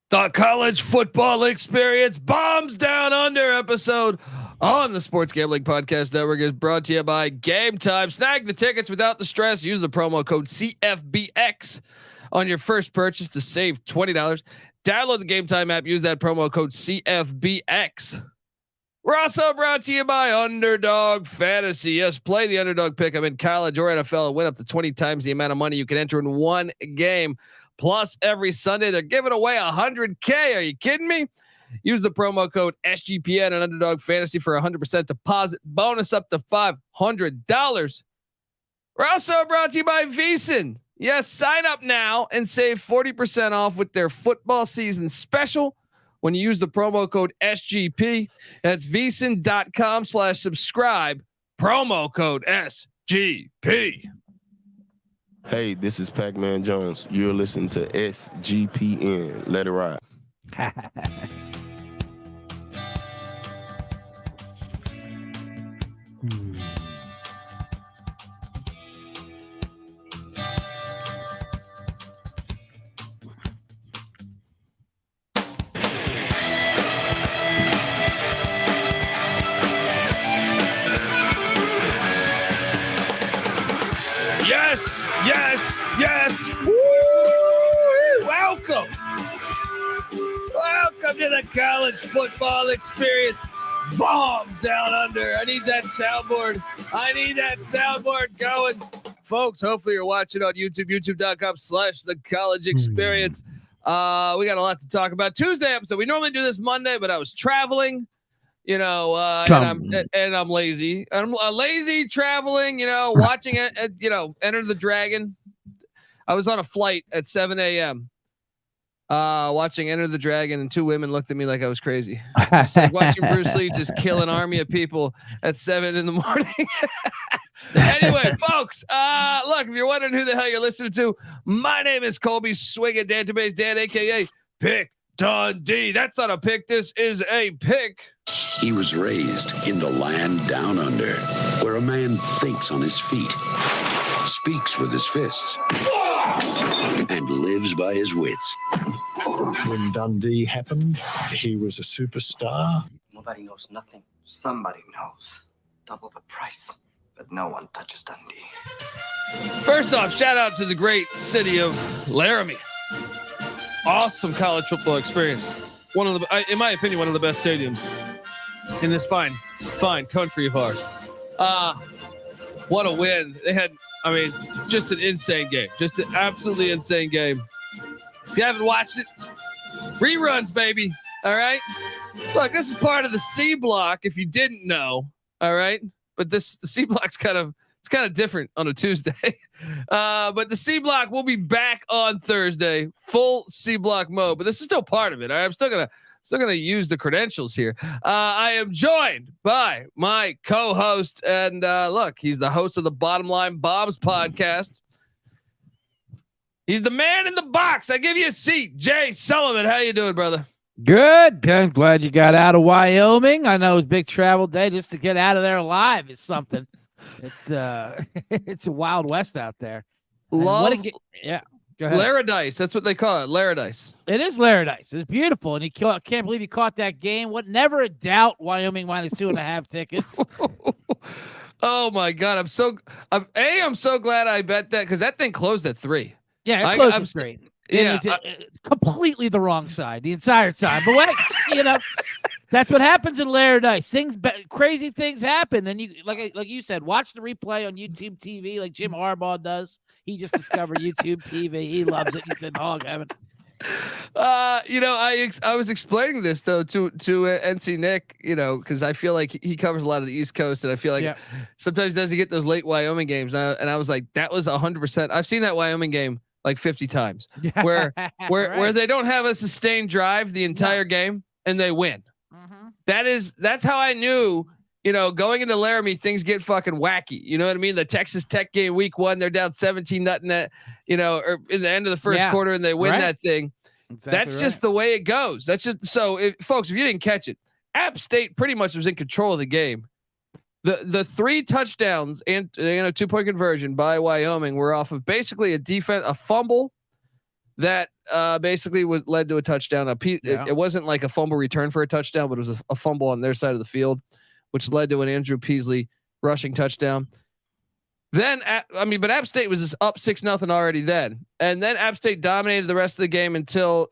The college football experience bombs down under episode on the Sports Gambling Podcast Network is brought to you by Game Time. Snag the tickets without the stress. Use the promo code CFBX on your first purchase to save $20. Download the Game Time app. Use that promo code CFBX. We're also brought to you by Underdog Fantasy. Yes, play the underdog pick. I'm in college or NFL. Win up to 20 times the amount of money you can enter in one game. Plus, every Sunday they're giving away $100K. Are you kidding me? Use the promo code SGPN and Underdog Fantasy for 100% deposit bonus up to $500. We're also brought to you by VSiN. Yes, sign up now and save 40% off with their football season special when you use the promo code SGP. That's VSiN.com/subscribe. Promo code SGP. Hey, this is Pac-Man Jones. You're listening to SGPN. Let it ride. Yes. Woo! Welcome to the college football experience. Bombs down under. I need that soundboard going. Folks, hopefully you're watching on YouTube, youtube.com/the college experience. We got a lot to talk about. Tuesday episode. We normally do this Monday, but I was traveling. And I'm lazy. I'm lazy traveling. Watching it. Enter the Dragon. I was on a flight at 7 a.m. Watching Enter the Dragon, and two women looked at me like I was crazy. It's like watching Bruce Lee just kill an army of people at 7 a.m. Anyway, folks, look, if you're wondering who the hell you're listening to, my name is Colby Swinging Database Dan, aka Pick Dundee. That's not a pick. This is a pick. He was raised in the land down under, where a man thinks on his feet, speaks with his fists, and lives by his wits. When Dundee happened, he was a superstar. Nobody knows nothing. Somebody knows. Double the price, but no one touches Dundee. First off, shout out to the great city of Laramie. Awesome college football experience. One of the, in my opinion, one of the best stadiums in this fine country of ours. What a win. They had, just an insane game. Just an absolutely insane game. If you haven't watched it, reruns, baby. All right. Look, this is part of the C block. If you didn't know. All right. But the C block's kind of different on a Tuesday. But the C block will be back on Thursday, full C block mode. But this is still part of it. All right? I'm still gonna use the credentials here. I am joined by my co-host, and look, he's the host of the Bottom Line Bombs podcast. He's the man in the box. I give you a seat, Jay Sullivan. How you doing, brother? Good. I'm glad you got out of Wyoming. I know it was a big travel day. Just to get out of there alive is something. It's it's a Wild West out there. Go ahead. Laradice. That's what they call it. Laradice. It is Laradice. It's beautiful. And I can't believe he caught that game. Never a doubt Wyoming minus 2.5 tickets. Oh my God. I'm so glad I bet that, because that thing closed at 3. Yeah, it closed at 3. Yeah, it's completely the wrong side, the entire side. But that's what happens in Laradice. Crazy things happen, and you like you said, watch the replay on YouTube TV, like Jim Harbaugh does. He just discovered YouTube TV. He loves it. He said, "Dog heaven." I was explaining this though to NC Nick, because I feel like he covers a lot of the East Coast, and I feel like sometimes does he get those late Wyoming games, and I was like, that was 100%. I've seen that Wyoming game like 50 times, where they don't have a sustained drive the entire game and they win. Mm-hmm. That's how I knew, going into Laramie, things get fucking wacky. You know what I mean? The Texas Tech game week 1, they're down 17-0 at, or in the end of the first quarter, and they win that thing. Exactly. That's just the way it goes. That's just so, folks, if you didn't catch it, App State pretty much was in control of the game. The 3 touchdowns and 2-point conversion by Wyoming were off of basically a fumble that basically led to a touchdown. It wasn't like a fumble return for a touchdown, but it was a fumble on their side of the field, which led to an Andrew Peasley rushing touchdown. Then, but App State was just up 6-0 already then. And then App State dominated the rest of the game until,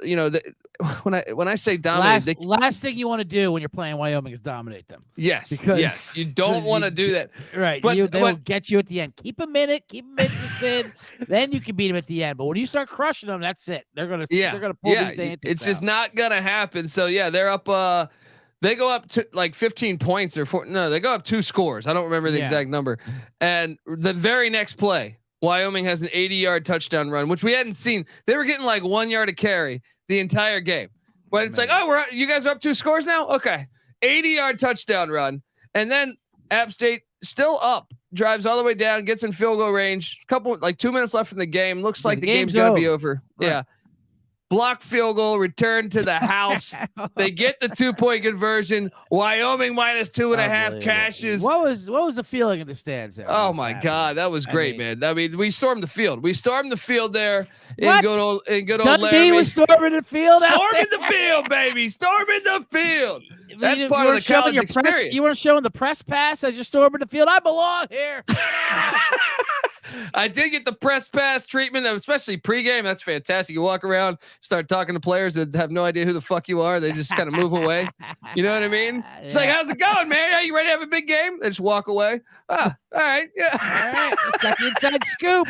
when I say dominate, last thing you want to do when you're playing Wyoming is dominate them. Yes. Because you don't want to do that. Right. But they'll get you at the end. Keep them interested. Then you can beat them at the end. But when you start crushing them, that's it. They're going to pull these antics It's just out. not going to happen. So they're up, they go up to like 15 points they go up 2 scores. I don't remember the exact number. And the very next play, Wyoming has an 80-yard touchdown run, which we hadn't seen. They were getting like 1 yard a carry the entire game. But it's like, you guys are up 2 scores now? Okay. 80-yard touchdown run. And then App State still up, drives all the way down, gets in field goal range. 2 minutes left in the game. Looks like the game's going to be over. Right. Yeah. Block field goal, return to the house. They get the 2-point conversion. Wyoming -2.5 cashes. What was the feeling in the stands there? Oh my God, that was great, man. I mean, we stormed the field. We stormed the field there in good old Dundee Laramie. was storming the field. Storming the field, baby. Storming the field. That's part of the college experience. You weren't showing the press pass as you're storming the field. I belong here. I did get the press pass treatment, especially pregame. That's fantastic. You walk around, start talking to players that have no idea who the fuck you are. They just kind of move away. You know what I mean? It's like, how's it going, man? Are you ready to have a big game? They just walk away. All right. Yeah. All right. Got the inside scoop.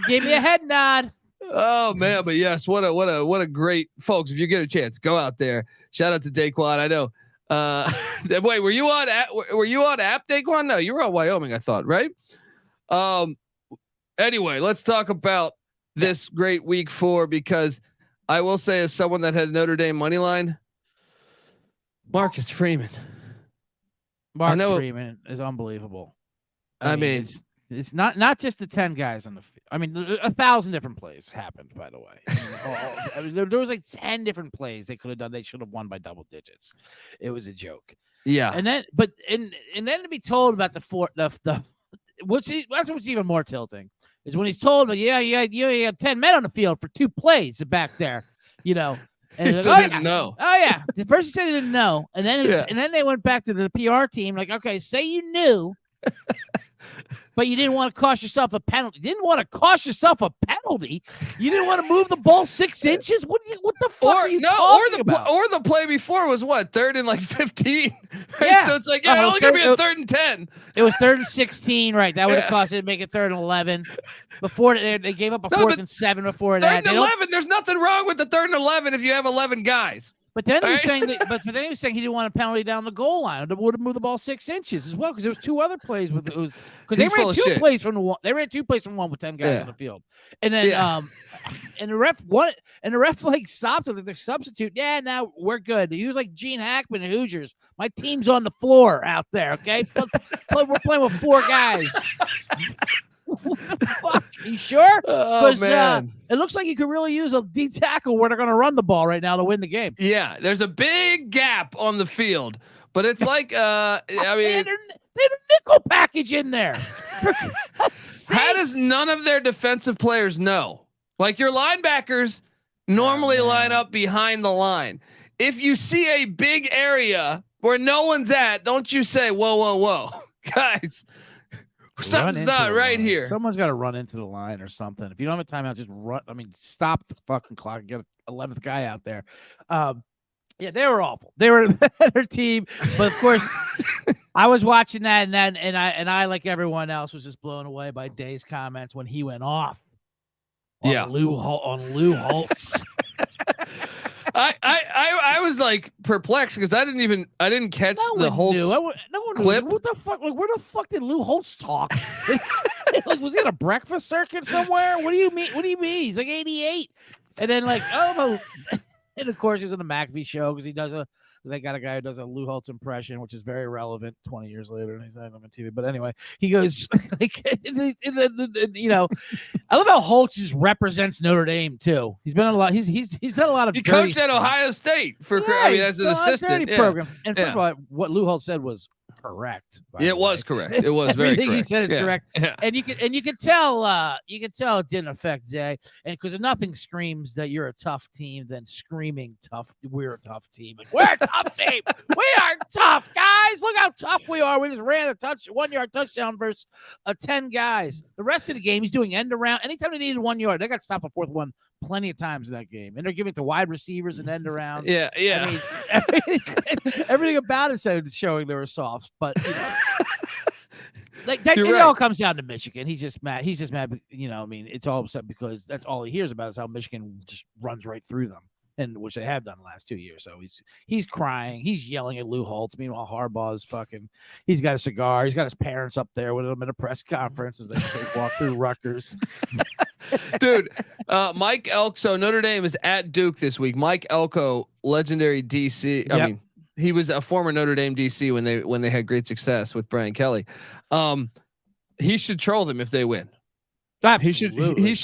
Gave me a head nod. Oh man, but yes, what a great folks. If you get a chance, go out there. Shout out to Daquan. I know. Wait, were you on App, Daquan? No, you were on Wyoming, I thought, right? Anyway, let's talk about this great week 4, because I will say, as someone that had Notre Dame money line, Marcus Freeman. Freeman is unbelievable. I mean it's not just the 10 guys on the field. I mean, 1,000 different plays happened, by the way. I mean, there was like 10 different plays they could have done. They should have won by double digits. It was a joke. Yeah. And then, and then to be told about that's what's even more tilting is when he's told, you had 10 men on the field for 2 plays back there, And he still didn't know. Oh yeah. The first he said he didn't know. And then they went back to the PR team. Like, okay, say you knew, but you didn't want to cost yourself a penalty. You didn't want to cost yourself a penalty. You didn't want to move the ball 6 inches. What the fuck are you talking about? Or the play before was what? 3rd and like 15. Right? Yeah. So it's like, only gonna be a 3rd and 10. It was 3rd and 16, right? That would have cost it to make it 3rd and 11. Before they gave up a 4th and 7 before that. 3rd and 11. There's nothing wrong with the 3rd and 11 if you have 11 guys. But then he was saying that. But then he was saying he didn't want a penalty down the goal line. It would have moved the ball 6 inches as well, because there was 2 other plays with it was because they ran 2 plays from the one. They ran 2 plays from one with 10 guys on the field, and then and the ref like stopped it. Like the substitute. Yeah, now we're good. He was like Gene Hackman and Hoosiers. My team's on the floor out there. Okay, we're playing with 4 guys. What the fuck? You sure? Oh man, it looks like you could really use a D tackle where they're going to run the ball right now to win the game. Yeah, there's a big gap on the field, but it's like I mean, they had a nickel package in there. How does none of their defensive players know? Like, your linebackers normally line up behind the line. If you see a big area where no one's at, don't you say, "Whoa, guys." Something's not right here. Someone's got to run into the line or something. If you don't have a timeout, just run. I mean, stop the fucking clock and get an 11th guy out there. Yeah, they were awful. They were a better team, but of course, I was watching that, and I like everyone else was just blown away by Day's comments when he went off. On Lou Holtz. I was like perplexed because I didn't catch the Holtz clip. What the fuck? Like, where the fuck did Lou Holtz talk? Like, was he at a breakfast circuit somewhere? What do you mean? He's like 88, and then like, and of course he's on the McAfee show because they got a guy who does a Lou Holtz impression, which is very relevant 20 years later, and he's not on TV. But anyway, he goes like, I love how Holtz just represents Notre Dame too. He's been a lot. He's done a lot of. He coached at Ohio State as an assistant. Program. And first of all, what Lou Holtz said was correct. It was correct. It was very correct. Everything he said is correct. Yeah. And you can tell it didn't affect Jay. And because nothing screams that you're a tough team than screaming tough. We're a tough team. Like, we're a tough team. We are tough, guys. Look how tough we are. We just ran a 1-yard touchdown versus 10 guys. The rest of the game, he's doing end around. Anytime they needed 1 yard, they got stopped on 4th one plenty of times in that game. And they're giving it to wide receivers and end around. Yeah. I mean, everything about it said showing they were soft, but like that, it all comes down to Michigan. He's just mad. I mean, it's all upset because that's all he hears about is how Michigan just runs right through them, and which they have done the last 2 years. So he's crying. He's yelling at Lou Holtz. Meanwhile, Harbaugh's he's got a cigar. He's got his parents up there with him at a press conference as they walk through Rutgers. Dude, Mike Elko. Notre Dame is at Duke this week. Mike Elko, legendary DC. I mean, he was a former Notre Dame DC when they had great success with Brian Kelly. He should troll them if they win. Absolutely. He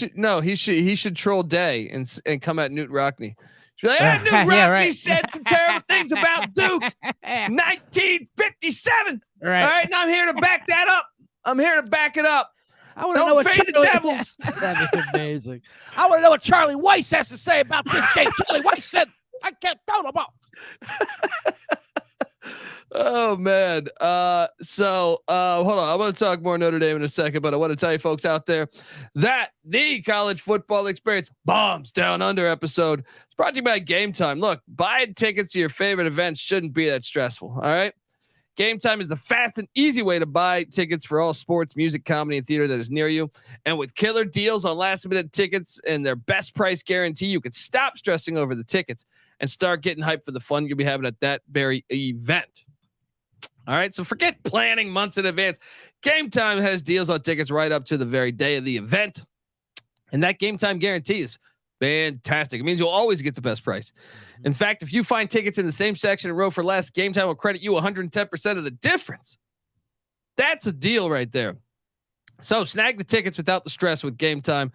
should troll Day and come at Newt Rockne. She's like, Newt Rockne said some terrible things about Duke. 1957. Right. All right, now I'm here to back that up. I'm here to back it up. I want to know what the Devils. That'd be amazing. I want to know what Charlie Weiss has to say about this game. Charlie Weiss said, "I can't throw the ball." Oh man. So hold on. I want to talk more Notre Dame in a second, but I want to tell you folks out there that the college football experience bombs down under episode is brought to you by Game Time. Look, buying tickets to your favorite events shouldn't be that stressful. All right. Game Time is the fast and easy way to buy tickets for all sports, music, comedy, and theater that is near you. And with killer deals on last-minute tickets and their best price guarantee, you can stop stressing over the tickets and start getting hyped for the fun you'll be having at that very event. All right, so forget planning months in advance. Game Time has deals on tickets right up to the very day of the event. And that Game Time guarantee is fantastic. It means you'll always get the best price. In fact, if you find tickets in the same section and row for less, Game Time will credit you 110% of the difference. That's a deal right there. So snag the tickets without the stress with Game Time.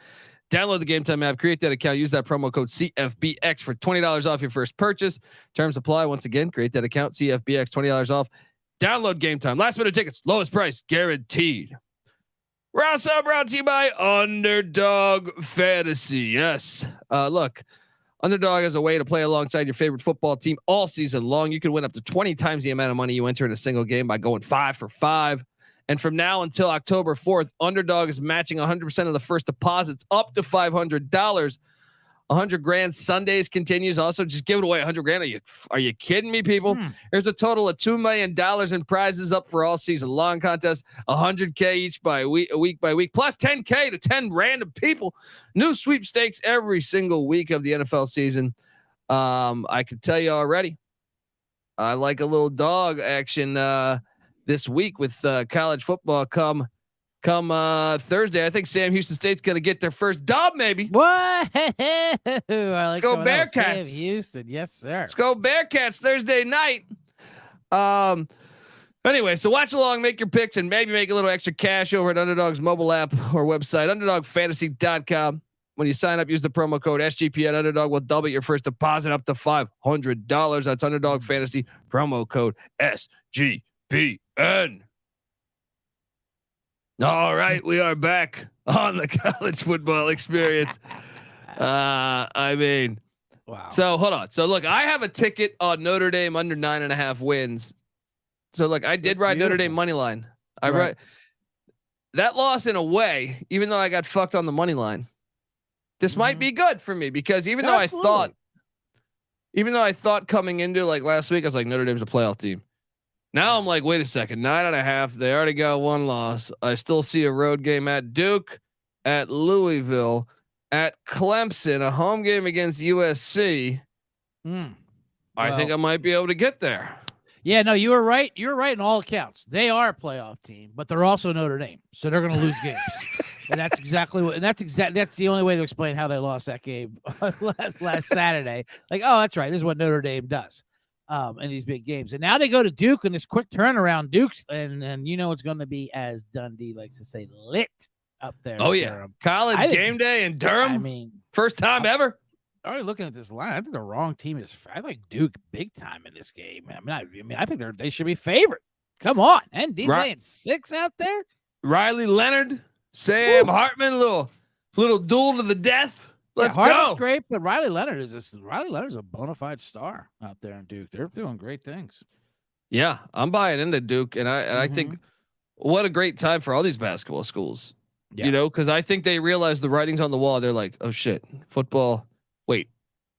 Download the Game Time app, create that account, use that promo code CFBX for $20 off your first purchase. Terms apply. Once again, create that account, CFBX, $20 off. Download Game Time. Last minute tickets, lowest price guaranteed. We're also brought to you by Underdog Fantasy. Yes. Look, Underdog is a way to play alongside your favorite football team all season long. You can win up to 20 times the amount of money you enter in a single game by going 5 for 5. And from now until October 4th, Underdog is matching 100% of the first deposits up to $500. 100 grand Sundays continues. Also, just give it away 100 grand. Are you kidding me, people? There's a total of $2 million in prizes up for all season long contests, 100K each week by week, plus 10K to 10 random people. New sweepstakes every single week of the NFL season. I can tell you already, I like a little dog action this week with college football come Thursday. I think Sam Houston State's going to get their first dub, maybe. What? I like Let's go Bearcats. Sam Houston. Yes, sir. Let's go Bearcats Thursday night. Anyway, so watch along, make your picks, and maybe make a little extra cash over at Underdog's mobile app or website, underdogfantasy.com. When you sign up, use the promo code SGPN. Underdog will double your first deposit up to $500. That's Underdog Fantasy, promo code SGPN. All right, we are back on the college football experience. I mean, wow. So hold on. So look, I have a ticket on Notre Dame under 9.5 wins. So look, I did ride Notre Dame money line. I ride that loss in a way, even though I got fucked on the money line. This might be good for me because even though I thought coming into like last week, I was like, Notre Dame's a playoff team. Now I'm like, wait a second, 9.5. They already got one loss. I still see a road game at Duke, at Louisville, at Clemson, a home game against USC. I think I might be able to get there. Yeah, no, you were right. You're right in all accounts. They are a playoff team, but they're also Notre Dame, so they're going to lose games. And that's exactly what. And that's the only way to explain how they lost that game last Saturday. Like, oh, that's right. This is what Notre Dame does. In these big games. And now they go to Duke in this quick turnaround. Duke's and you know it's going to be, as Dundee likes to say, lit up there. Oh yeah, Durham. College game day in Durham. I mean, first time ever. Already looking at this line, I think the wrong team is. I like Duke big time in this game. I think they should be favored Come on. ND's Right. laying 6 out there. Riley Leonard, Sam Hartman, little duel to the death. Let's Hartman's go. great, but Riley Leonard's a bona fide star out there in Duke. They're doing great things. Yeah, I'm buying into Duke, and I think what a great time for all these basketball schools. Yeah. You know, because I think they realize the writing's on the wall. They're like, oh shit, football. Wait,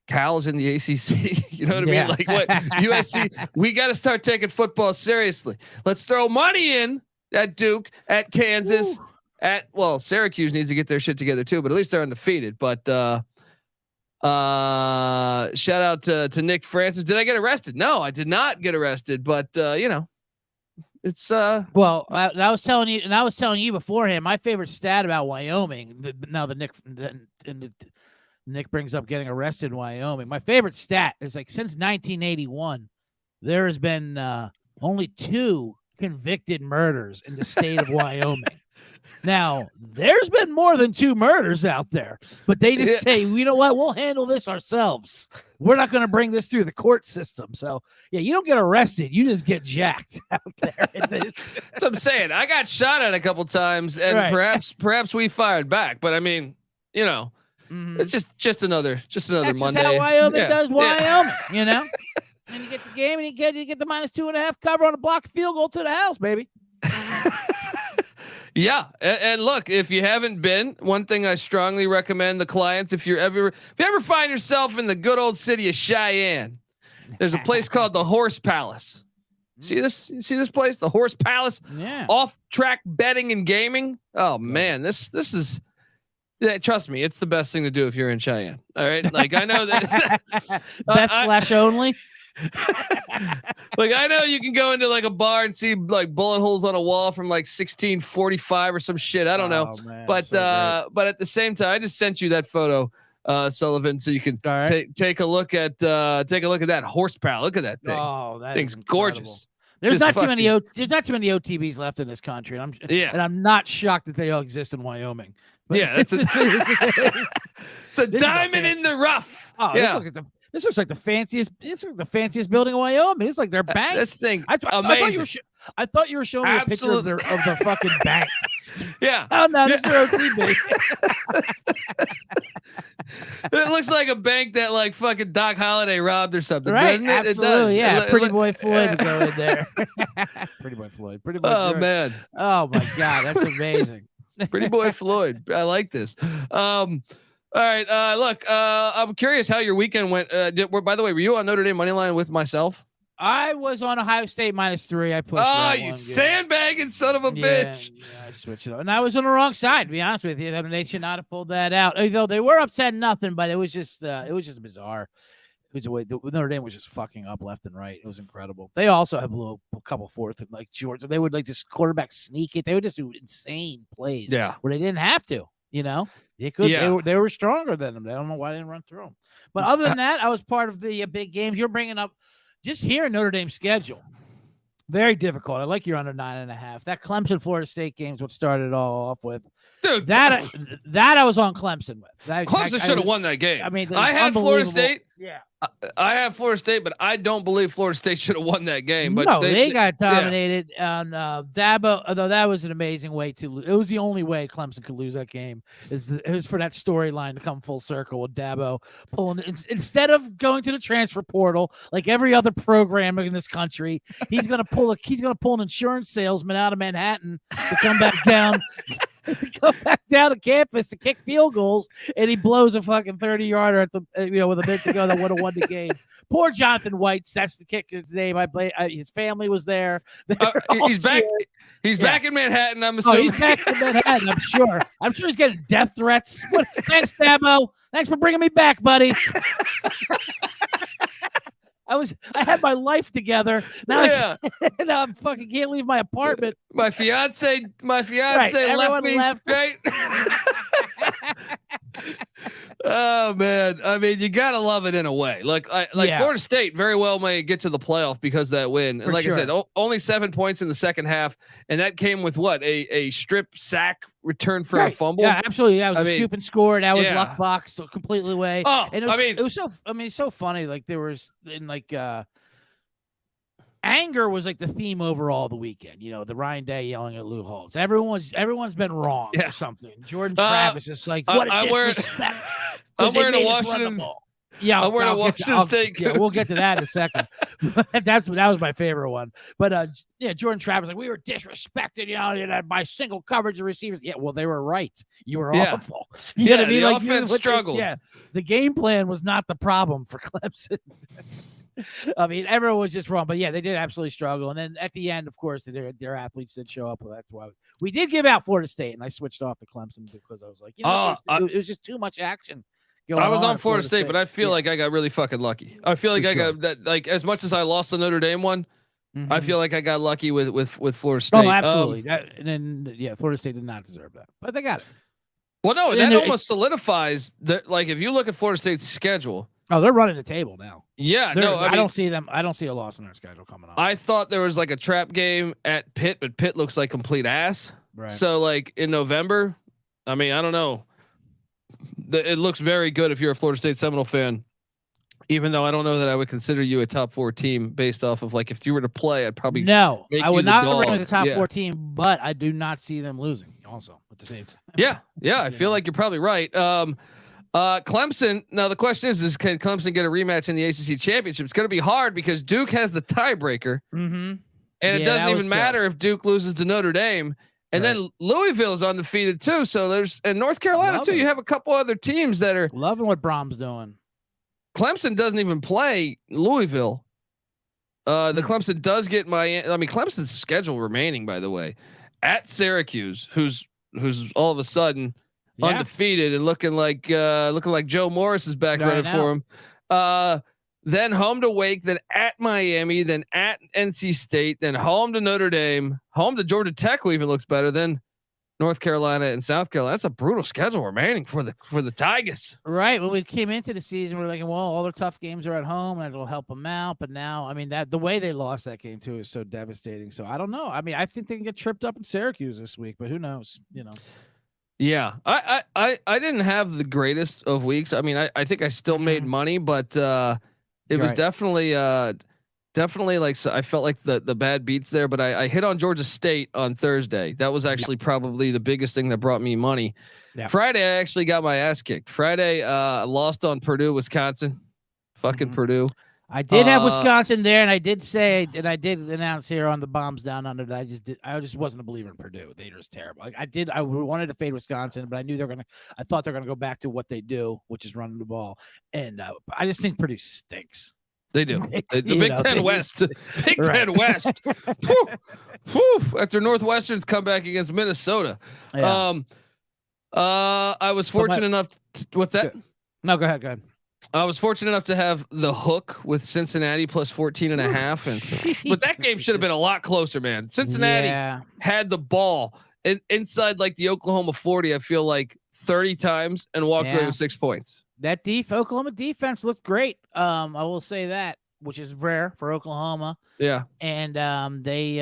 Cal's in the ACC. You know what I mean? Like what USC? We got to start taking football seriously. Let's throw money in at Duke, at Kansas, Syracuse needs to get their shit together too. But at least they're undefeated. But shout out to Nick Francis. Did I get arrested? No, I did not get arrested. But you know, it's well, I was telling you beforehand. My favorite stat about Wyoming. Nick brings up getting arrested in Wyoming. My favorite stat is like since 1981, there has been only 2 convicted murders in the state of Wyoming. Now, there's been more than 2 murders out there, but they just say, you know what? We'll handle this ourselves. We're not going to bring this through the court system. So, yeah, you don't get arrested. You just get jacked out there. That's what I'm saying. I got shot at a couple times, and perhaps we fired back. But I mean, you know, it's just another That's Monday. Just how Wyoming does Wyoming, you know? And you get the game, and you get the -2.5 cover on a blocked field goal to the house, baby. Yeah, and look, if you haven't been, one thing I strongly recommend the clients, if you ever find yourself in the good old city of Cheyenne, there's a place called the Horse Palace. See this? You see this place, the Horse Palace? Yeah. Off-track betting and gaming. Oh man, this is. Yeah, trust me, it's the best thing to do if you're in Cheyenne. All right, like I know that. Best/only. Like I know you can go into like a bar and see like bullet holes on a wall from like 1645 or some shit. I don't know, man, but at the same time, I just sent you that photo, Sullivan, so you can take a look at that horse pal. Look at that thing. Oh, that thing's gorgeous. There's not too many OTBs left in this country, and I'm not shocked that they all exist in Wyoming. But yeah, that's it's a diamond in the rough. Oh, yeah. This looks like the fanciest. It's like the fanciest building in Wyoming. It's like their bank. This thing, amazing. I thought you were showing me a picture of their fucking bank. Yeah. Oh no, this is their OTB. It looks like a bank that like fucking Doc Holliday robbed or something, right? doesn't it? Absolutely, it does. Yeah. Pretty Boy Floyd would go in there. Pretty Boy Floyd. Oh man. Oh my God, that's amazing. Pretty Boy Floyd. I like this. All right. Look, I'm curious how your weekend went. By the way, were you on Notre Dame money line with myself? I was on Ohio State -3. I pushed. Oh, you sandbagging son of a bitch! Yeah, I switched it up, and I was on the wrong side. To be honest with you, they should not have pulled that out. Although they were up 10-0, but it was just bizarre. It was the way Notre Dame was just fucking up left and right. It was incredible. They also have a couple fourth and like shorts. They would like just quarterback sneak it. They would just do insane plays. Yeah, where they didn't have to. You know, they could. Yeah. They were stronger than them. I don't know why they didn't run through them. But other than that, I was part of the big games. You're bringing up just hearing Notre Dame's schedule. Very difficult. I like you're under 9.5. That Clemson Florida State game is what started it all off with. Dude, that I was on Clemson with. Clemson should have won that game. I mean, I had Florida State. Yeah. I have Florida State, but I don't believe Florida State should have won that game. But no, they got dominated on Dabo. Although that was an amazing way to lose. It was the only way Clemson could lose that game. It was for that storyline to come full circle with Dabo pulling instead of going to the transfer portal like every other program in this country. He's gonna pull an insurance salesman out of Manhattan to come back down. To go back down to campus to kick field goals, and he blows a fucking 30-yarder at the with a minute to go that would have won the game. Poor Jonathan White. That's the kicker's name. His family was there. He's back. He's back in Manhattan. I'm assuming. He's back in Manhattan. I'm sure. I'm sure he's getting death threats. Thanks, Dabo. Thanks for bringing me back, buddy. I had my life together. Now, now I'm fucking can't leave my apartment. My fiance left me. Right? Oh man, I mean, you gotta love it in a way. Like Florida State very well may get to the playoff because of that win. And like I said, only 7 points in the second half, and that came with what a strip sack return for a fumble. Yeah, absolutely. Yeah, it was a scoop and score. That was luck box completely away. Oh, and it was so funny. Like there was in like anger was like the theme overall the weekend. The Ryan Day yelling at Lou Holtz. Everyone's been wrong or something. Jordan Travis is like, what a disrespect. I'm wearing a Washington. Yeah, I'm wearing a Washington State. Yeah, we'll get to that in a second. That was my favorite one. But Jordan Travis, like, we were disrespected, by single coverage of receivers. Yeah, well, they were right. You were awful. You know what I mean? The offense struggled. The game plan was not the problem for Clemson. I mean, everyone was just wrong, but yeah, they did absolutely struggle. And then at the end, of course, their athletes did show up. That's why we did give out Florida State, and I switched off to Clemson because I was like, it was just too much action. I was on Florida State, but I feel like I got really fucking lucky. I feel like got that. Like, as much as I lost the Notre Dame one, I feel like I got lucky with Florida State. Oh, absolutely. And then Florida State did not deserve that, but they got it. Well, no, that almost solidifies that. Like, if you look at Florida State's schedule. Oh, they're running the table now. Yeah, no, I don't see them. I don't see a loss in their schedule coming up. I thought there was like a trap game at Pitt, but Pitt looks like complete ass. Right. So, like, in November, I mean, I don't know. It looks very good if you're a Florida State Seminole fan, even though I don't know that I would consider you a top 4 team based off of, like, if you were to play, I'd probably I would not rank as a top 4 team, but I do not see them losing also at the same time. Yeah. I feel like you're probably right. Clemson. Now the question is can Clemson get a rematch in the ACC championship? It's going to be hard because Duke has the tiebreaker, and it doesn't even matter if Duke loses to Notre Dame. And then Louisville is undefeated too. So and North Carolina too. You have a couple other teams that are loving what Brom's doing. Clemson doesn't even play Louisville. The Clemson does get Clemson's schedule remaining, by the way, at Syracuse, who's all of a sudden undefeated and looking like Joe Morris is back running for him. Then home to Wake, then at Miami, then at NC State, then home to Notre Dame, home to Georgia Tech, who even looks better than North Carolina and South Carolina. That's a brutal schedule remaining for the Tigers. Right. When we came into the season, we were like, well, all their tough games are at home and it'll help them out. But now, I mean, that the way they lost that game too is so devastating. So I don't know. I mean, I think they can get tripped up in Syracuse this week, but who knows? Yeah, I didn't have the greatest of weeks. I mean, I think I still made money, but it was definitely like, so I felt like the bad beats there, but I hit on Georgia State on Thursday. That was actually probably the biggest thing that brought me money. Yeah. Friday, I actually got my ass kicked. Friday, lost on Purdue, Wisconsin. Fucking Purdue. I did have Wisconsin there, and I did say, and I did announce here on the Bombs Down Under that I just wasn't a believer in Purdue. They were just terrible. Like I wanted to fade Wisconsin, but I knew I thought they're gonna go back to what they do, which is running the ball. And I just think Purdue stinks. They do. The Big Ten West. Big Ten West. After Northwestern's comeback against Minnesota. Yeah. I was fortunate enough what's that? No, go ahead. I was fortunate enough to have the hook with Cincinnati plus 14.5. But that game should have been a lot closer, man. Cincinnati had the ball inside like the Oklahoma 40, I feel like 30 times and walked away with 6 points. That Oklahoma defense looked great. I will say that, which is rare for Oklahoma. Yeah. And they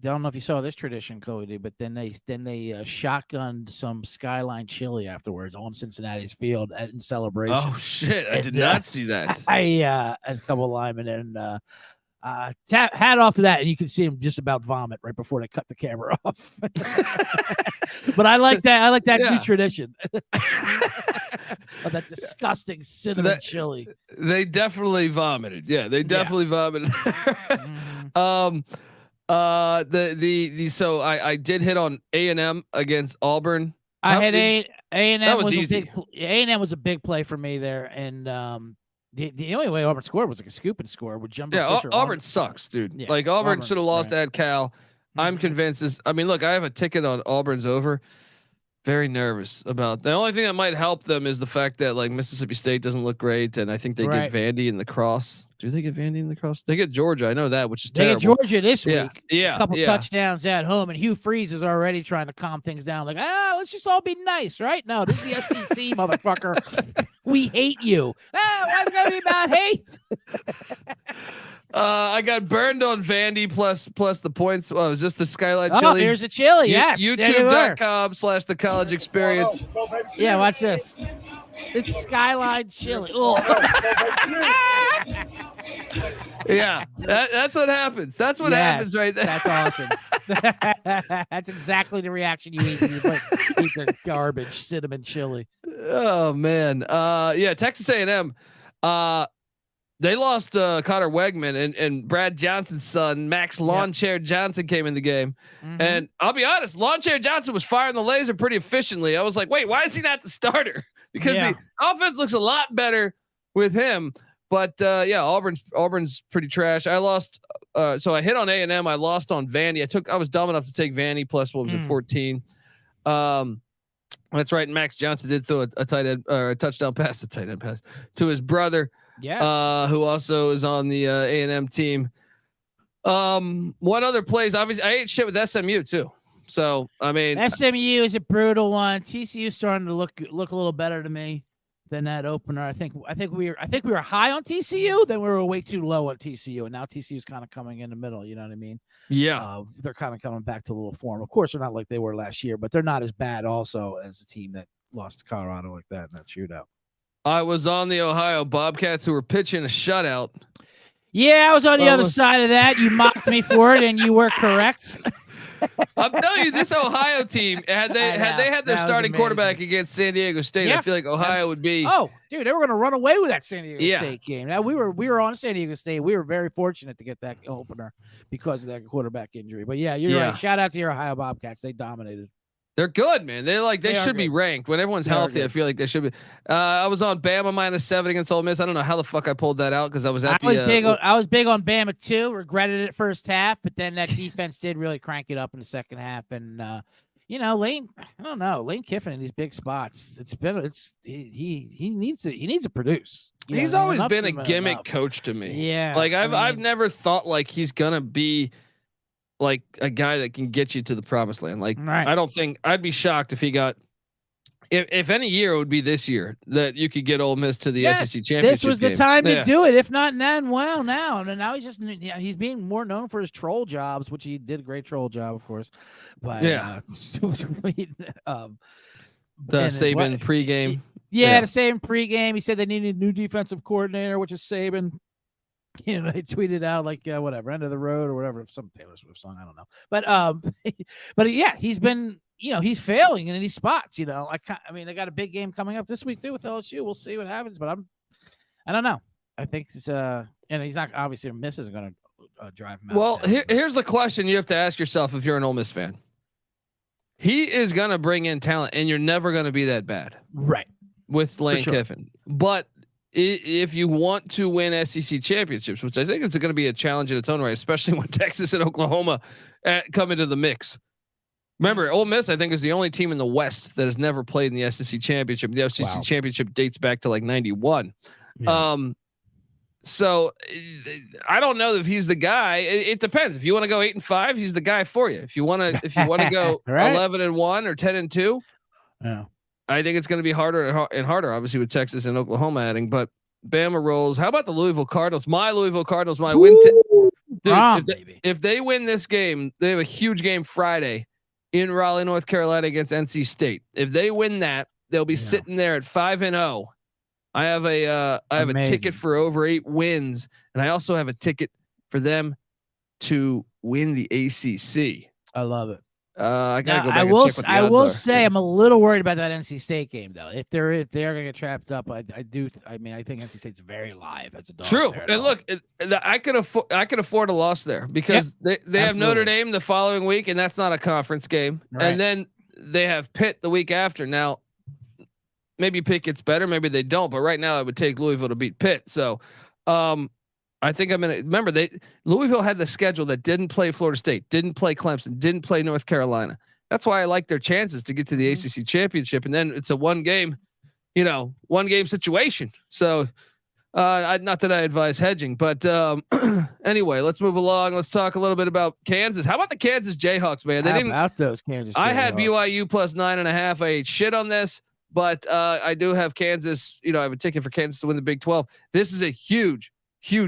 don't know if you saw this tradition, Cody, but then they shotgunned some Skyline chili afterwards on Cincinnati's field in celebration. Oh shit! I did not see that. As a couple of linemen, and hat off to that, and you can see him just about vomit right before they cut the camera off. But I like that. I like that new tradition. Of that disgusting cinnamon chili. They definitely vomited. Yeah, they definitely vomited. So I did hit on A&M against Auburn. I had A&M. That was easy. A&M was a big play for me there, and the only way Auburn scored was like a scoop and score with Jumbo Fisher. Auburn sucks, dude. Yeah, like Auburn should have lost at Cal. I'm convinced. Look, I have a ticket on Auburn's over. Very nervous about the only thing that might help them is the fact that like Mississippi State doesn't look great, and I think they get Vandy in the cross. Do they get Vandy in the cross? They get Georgia. I know that, which is terrible. They get Georgia this week. Yeah, a couple touchdowns at home, and Hugh Freeze is already trying to calm things down. Like, let's just all be nice, right? No, this is the SEC, motherfucker. We hate you. Why is it gonna be about hate? I got burned on Vandy plus the points. Oh, is this the Skyline chili? Here's a chili. Yes. YouTube.com/the college experience. Yeah, watch this. It's Skyline chili. Oh. Yeah, that's what happens. That's what happens right there. That's awesome. That's exactly the reaction you eat when you eat the garbage cinnamon chili. Oh man. Yeah, Texas A&M. They lost Connor Wegman and Brad Johnson's son, Max Lawn Chair Johnson, came in the game. And I'll be honest, Lawn Chair Johnson was firing the laser pretty efficiently. I was like, wait, why is he not the starter? Because the offense looks a lot better with him. But Auburn's pretty trash. I lost. So I hit on A&M. I lost on Vandy. I was dumb enough to take Vandy plus what was it, 14. That's right. And Max Johnson did throw a tight end or a touchdown pass, to his brother. Yeah. Who also is on the A&M team. One other plays. Obviously, I ate shit with SMU too. So I mean, SMU is a brutal one. TCU starting to look a little better to me than that opener. I think we were high on TCU, then we were way too low on TCU, and now TCU is kind of coming in the middle. You know what I mean? Yeah. They're kind of coming back to a little form. Of course, they're not like they were last year, but they're not as bad also as the team that lost to Colorado like that in that shootout. I was on the Ohio Bobcats who were pitching a shutout. Yeah, I was on the other side of that. You mocked me for it, and you were correct. I'm telling you, this Ohio team had they had their starting quarterback against San Diego State, I feel like Ohio would be. Oh, dude, they were going to run away with that San Diego State game. Now we were on San Diego State. We were very fortunate to get that opener because of that quarterback injury. But yeah, you're right. Shout out to your Ohio Bobcats. They dominated. They're good, man. They should be ranked when everyone's healthy. I feel like they should be. I was on Bama -7 against Ole Miss. I don't know how the fuck I pulled that out because I was at I was big on Bama too. Regretted it first half, but then that defense did really crank it up in the second half. And Lane, I don't know, Lane Kiffin in these big spots. He needs to produce. He's always been a gimmick coach to me. Yeah, like I've never thought like he's gonna be like a guy that can get you to the promised land. Like, I don't think I'd be shocked if he got, if any year it would be this year that you could get Ole Miss to the SEC championship. This was the time to do it. If not then, well, now. And now he's being more known for his troll jobs, which he did a great troll job, of course. But the Saban pregame. The Saban pregame. He said they needed a new defensive coordinator, which is Saban. They tweeted out like whatever, end of the road or whatever, some Taylor Swift song, I don't know. But yeah, he's been, he's failing in these spots. I mean, they got a big game coming up this week too with LSU. We'll see what happens, but I don't know. I think it's and he's not, obviously Miss isn't going to drive him out. Well, here's the question you have to ask yourself if you're an Ole Miss fan. He is going to bring in talent, and you're never going to be that bad, right? With Lane Kiffin, but if you want to win SEC championships, which I think is going to be a challenge in its own right, especially when Texas and Oklahoma come into the mix. Remember, Ole Miss, I think, is the only team in the West that has never played in the SEC championship. The SEC championship dates back to like 91. Yeah. So I don't know if he's the guy. It depends. If you want to go 8-5, he's the guy for you. If you want to go 11-1 or 10-2, yeah. I think it's going to be harder and harder, obviously, with Texas and Oklahoma adding. But Bama rolls. How about the Louisville Cardinals? My Louisville Cardinals, my win. Dude, if they win this game, they have a huge game Friday in Raleigh, North Carolina against NC State. If they win that, they'll be sitting there at 5-0. I have a ticket for over 8 wins, and I also have a ticket for them to win the ACC. I love it. I gotta go back I and will. check what the I odds will are. say I'm a little worried about that NC State game though. If they're gonna get trapped up, I do. I mean, I think NC State's very live as a dog. True, and look, I could afford a loss there because they have Notre Dame the following week, and that's not a conference game, and then they have Pitt the week after. Now, maybe Pitt gets better, maybe they don't, but right now I would take Louisville to beat Pitt. So, I think I'm gonna remember Louisville had the schedule that didn't play Florida State, didn't play Clemson, didn't play North Carolina. That's why I like their chances to get to the ACC championship. And then it's a one game situation. So not that I advise hedging, but anyway, let's move along. Let's talk a little bit about Kansas. How about the Kansas Jayhawks, man? How about those Kansas Jayhawks? I had BYU plus 9.5. I ate shit on this, but I do have Kansas. I have a ticket for Kansas to win the Big 12. This is a huge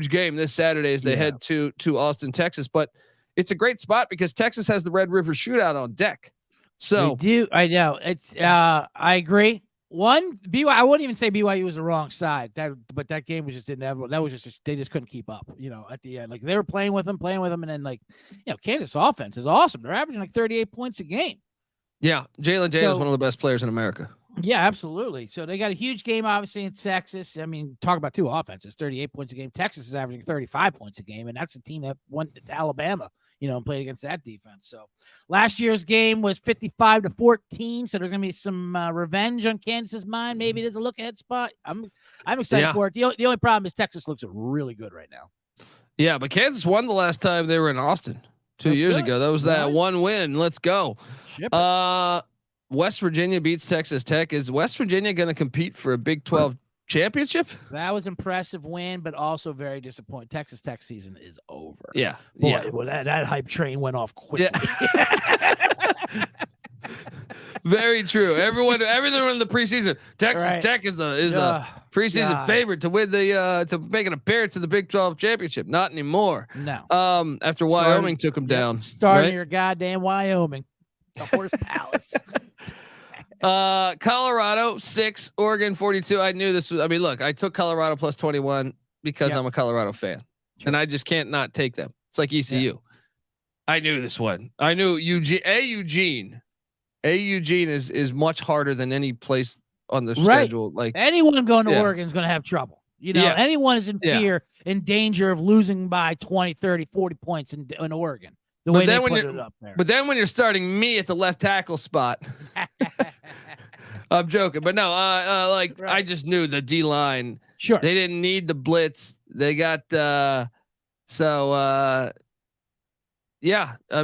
game this Saturday as they head to Austin, Texas, but it's a great spot because Texas has the Red River Shootout on deck. So I know it's I agree. I wouldn't even say BYU was the wrong side. But that game was just inevitable. That was just they just couldn't keep up. At the end, like they were playing with them, and then Kansas offense is awesome. They're averaging like 38 points a game. Yeah, Jalen Jay is one of the best players in America. Yeah, absolutely. So they got a huge game, obviously, in Texas. I mean, talk about two offenses, 38 points a game. Texas is averaging 35 points a game, and that's a team that went to Alabama, and played against that defense. So last year's game was 55-14. So there's going to be some revenge on Kansas's mind. Maybe there's a look-ahead spot. I'm excited for it. The only problem is Texas looks really good right now. Yeah, but Kansas won the last time they were in Austin 2 years ago. That was that one win. Let's go. West Virginia beats Texas Tech. Is West Virginia going to compete for a Big 12 championship? That was impressive win, but also very disappointing. Texas Tech season is over. Yeah. Boy, well, that hype train went off quickly. Yeah. Very true. Everyone in the preseason, Texas Tech is a preseason favorite to win to make an appearance in the Big 12 championship. Not anymore. No. After Wyoming took them down. Starting your goddamn Wyoming. The horse palace. Colorado 6, Oregon 42. I knew this was. I mean, look, I took Colorado plus 21 because I'm a Colorado fan, and I just can't not take them. It's like ECU. Yeah. I knew this one. I knew Eugene is much harder than any place on the schedule. Like anyone going to Oregon is going to have trouble. Anyone is in fear, in danger of losing by 20, 30, 40 points in Oregon. But then when you're starting me at the left tackle spot, I'm joking, but no, I just knew the D line. Sure, they didn't need the blitz. They got yeah. I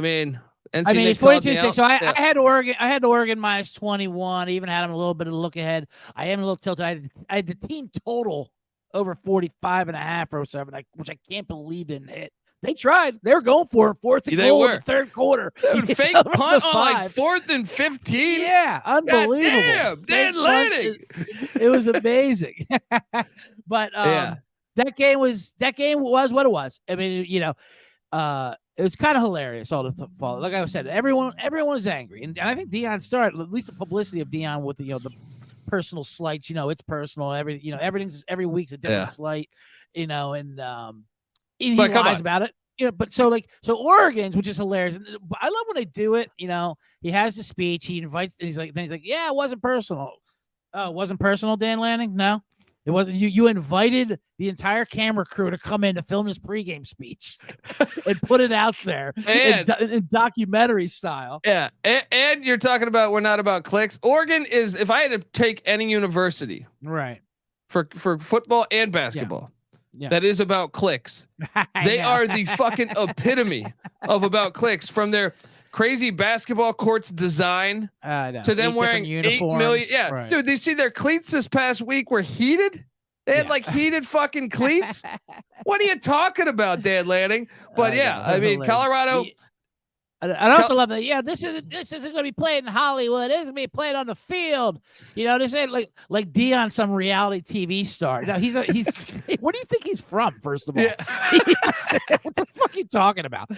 memean, it's 42-6. So I had Oregon. I had Oregon minus 21. I even had them a little bit of a look ahead. I am a little tilted. I had the team total over 45.5 or 7, which I can't believe didn't hit. They tried. They were going for it. Fourth and goal in the third quarter. Dude, fake punt on like 4th and 15. Yeah, unbelievable. Damn, Dan Lanning. It was amazing. But that game was what it was. I mean, it was kind of hilarious. All the fall. Like I said, everyone was angry, and I think Deion started at least the publicity of Deion with the personal slights. It's personal. Every week's a different slight. He lies about it, but so Oregon's, which is hilarious. I love when they do it. He has the speech, he invites, he's like, yeah, it wasn't personal. Oh, it wasn't personal, Dan Lanning? No, it wasn't. You invited the entire camera crew to come in to film his pregame speech and put it out there in documentary style. Yeah. And you're talking about, we're not about clicks. Oregon is, if I had to take any university for football and basketball, that is about clicks. They are the fucking epitome of about clicks, from their crazy basketball courts design to them wearing 8 million. Yeah, right. Dude, you see their cleats this past week were heated. They had heated fucking cleats. What are you talking about, Dan Lanning? But I mean, Colorado. I also love that. Yeah, this isn't going to be played in Hollywood. It's going to be played on the field. This ain't like Deion, some reality TV star. No, he's. Where do you think he's from? First of all, what the fuck are you talking about?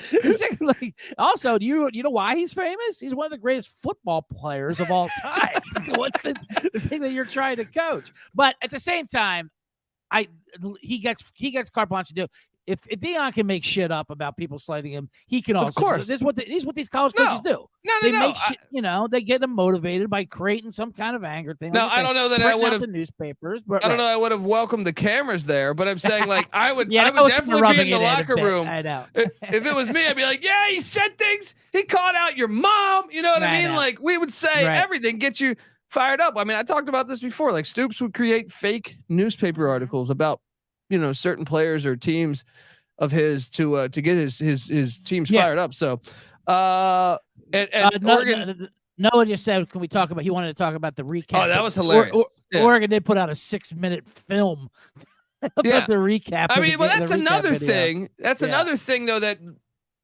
Also, do you know why he's famous? He's one of the greatest football players of all time. What's the thing that you're trying to coach? But at the same time, he gets carte blanche to do. If Deion can make shit up about people slighting him, he can also. Of course, this is what these college coaches do. They make shit, they get them motivated by creating some kind of anger thing. No, I don't know that I would have the newspapers. But I don't know. I would have welcomed the cameras there, but I'm saying I would definitely be in the locker room. I know. If it was me, I'd be like, yeah, he said things. He called out your mom. You know what I mean? Like we would say everything, get you fired up. I mean, I talked about this before. Like Stoops would create fake newspaper articles about certain players or teams of his to get his teams fired up. So Oregon. Noah just said, can we talk about, he wanted to talk about the recap. Oh, that was hilarious. Oregon did put out a 6-minute film about the recap. I mean, well, that's another thing. That's another thing though, that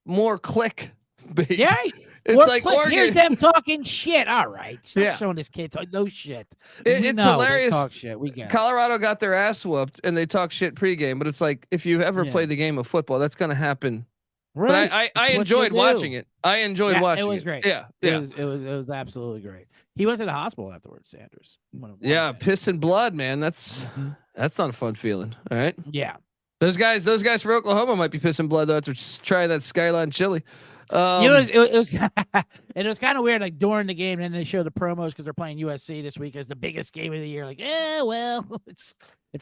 more click bait. Yeah. It's like Oregon. Here's them talking shit. All right, stop showing this kid no shit. It's hilarious. Talk shit. We got Colorado got their ass whooped and they talk shit pregame, but it's like if you ever play the game of football, that's going to happen. Right. But I enjoyed watching it. I enjoyed watching it. It was great. Yeah. It was absolutely great. He went to the hospital afterwards, Sanders. Yeah, piss and blood, man. That's not a fun feeling. All right. Yeah. Those guys for Oklahoma might be pissing blood though after trying that Skyline chili. It was kind of weird, like during the game, and then they show the promos because they're playing USC this week as the biggest game of the year. Like, well, it's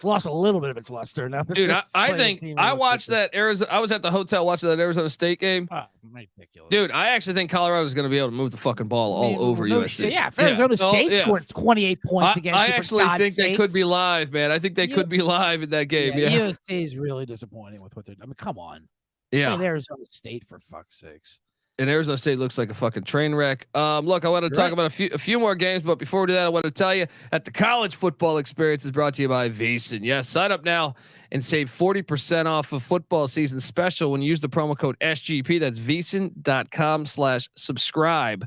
lost a little bit of its luster now. Dude, I think I watched that Arizona. I was at the hotel watching that Arizona State game. Oh, ridiculous. Dude, I actually think Colorado is going to be able to move the fucking ball all over USC. Yeah, if Arizona State scored 28 points against you. I actually think they could be live, man. I think they could be live in that game. Yeah, USC is really disappointing with what they're. I mean, come on. Yeah, Arizona State for fuck's sakes. And Arizona State looks like a fucking train wreck. Look, I want to talk about a few more games, but before we do that, I want to tell you that the college football experience is brought to you by VEASAN. Yes, sign up now and save 40% off of football season special when you use the promo code SGP. That's VEASAN.com/subscribe.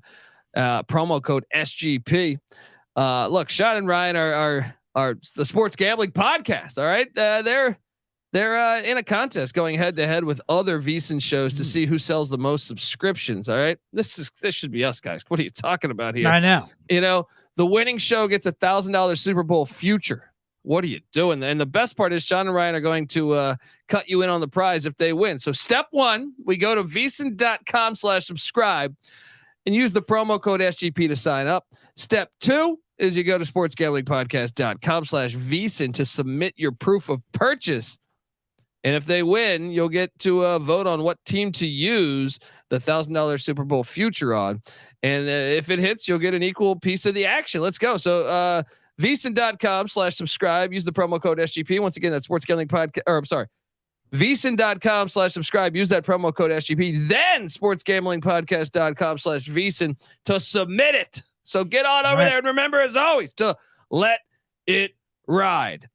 Promo code SGP. Look, Sean and Ryan are the sports gambling podcast. All right, they're in a contest going head to head with other VEASAN shows to see who sells the most subscriptions. All right. This should be us, guys. What are you talking about here? I know. You know, the winning show gets $1,000 Super Bowl future. What are you doing? And the best part is John and Ryan are going to cut you in on the prize if they win. So step one, we go to VEASAN.com/subscribe and use the promo code SGP to sign up. Step two is you go to sportsgamblingpodcast.com/VEASAN to submit your proof of purchase. And if they win, you'll get to vote on what team to use the $1,000 Super Bowl future on. And if it hits, you'll get an equal piece of the action. Let's go. So VEASAN.com/subscribe. Use the promo code SGP. Once again, that's Sports Gambling Podcast. Or I'm sorry, VEASAN.com/subscribe. Use that promo code SGP. Then sportsgamblingpodcast.com/VEASAN to submit it. So get on over there and remember, as always, to let it ride.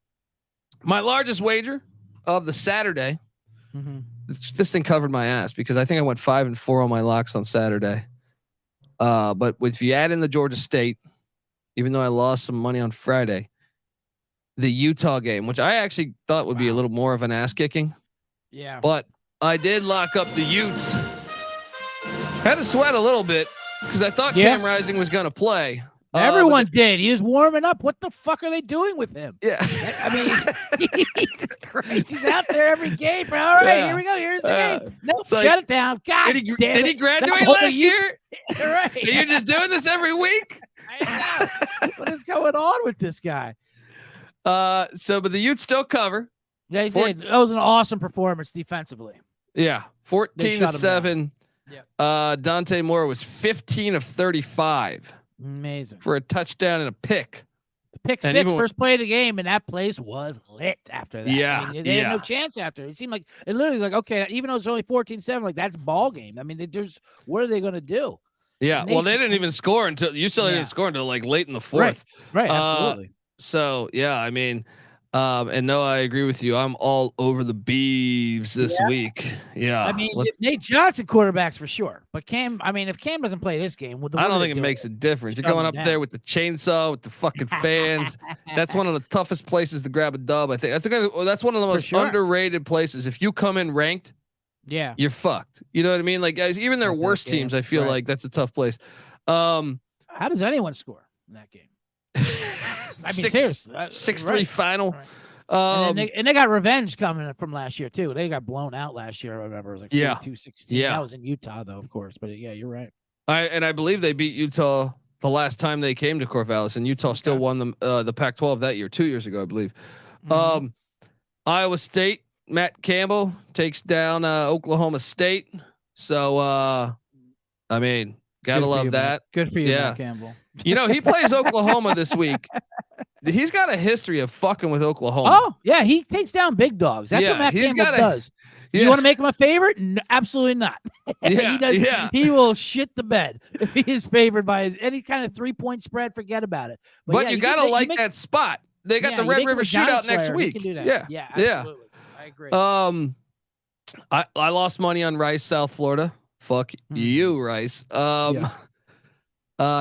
My largest wager of the Saturday. This thing covered my ass because I think I went 5-4 on my locks on Saturday. But if you add in the Georgia State, even though I lost some money on Friday, the Utah game, which I actually thought would be a little more of an ass kicking. Yeah. But I did lock up the Utes. Had to sweat a little bit because I thought Cam Rising was going to play. Everyone did. He was warming up. What the fuck are they doing with him? Yeah. I mean, Jesus Christ. He's out there every game. All right, here we go. Here's the game. No, shut it down. God damn it. Did he graduate last year? Right. And you're just doing this every week? I know. What is going on with this guy? But the Utes still cover. Yeah, he did. That was an awesome performance defensively. Yeah. 14-7. Yeah. Dante Moore was 15 of 35. Amazing. For a touchdown and a pick. The pick six, first play of the game, and that place was lit after that. Yeah. I mean, they had no chance after. It seemed like it literally like, okay, even though it's only 14-7, like that's ball game. I mean, what are they going to do? Yeah. Well, they didn't even score until UCLA didn't score until like late in the fourth. Right. Absolutely. So yeah, I mean, and no, I agree with you. I'm all over the Beavs this week. Yeah. I mean, if Nate Johnson quarterbacks for sure, but Cam, I mean, if Cam doesn't play this game, I don't think it makes a difference. You're going up there with the chainsaw, with the fucking fans. That's one of the toughest places to grab a dub. I think that's one of the most underrated places. If you come in ranked, you're fucked. You know what I mean? Like guys, even their worst teams, I feel like that's a tough place. How does anyone score in that game? I mean, seriously, 6-3 final. Right. And they got revenge coming from last year too. They got blown out last year. I remember it was like 42-16. Yeah, that was in Utah though, of course. But yeah, you're right. I believe they beat Utah the last time they came to Corvallis, and Utah still won the Pac-12 that year, 2 years ago, I believe. Iowa State, Matt Campbell takes down Oklahoma State. So I mean, gotta love that. Good for you, Matt Campbell. You know, he plays Oklahoma this week. He's got a history of fucking with Oklahoma. Oh, yeah. He takes down big dogs. That's what Matt Campbell does. You want to make him a favorite? No, absolutely not. He will shit the bed if he is favored by any kind of 3-point spread. Forget about it. But you got to like that spot. They got the Red River Shootout next week. He can do that. Yeah, absolutely. I agree. I lost money on Rice, South Florida. Fuck you, Rice.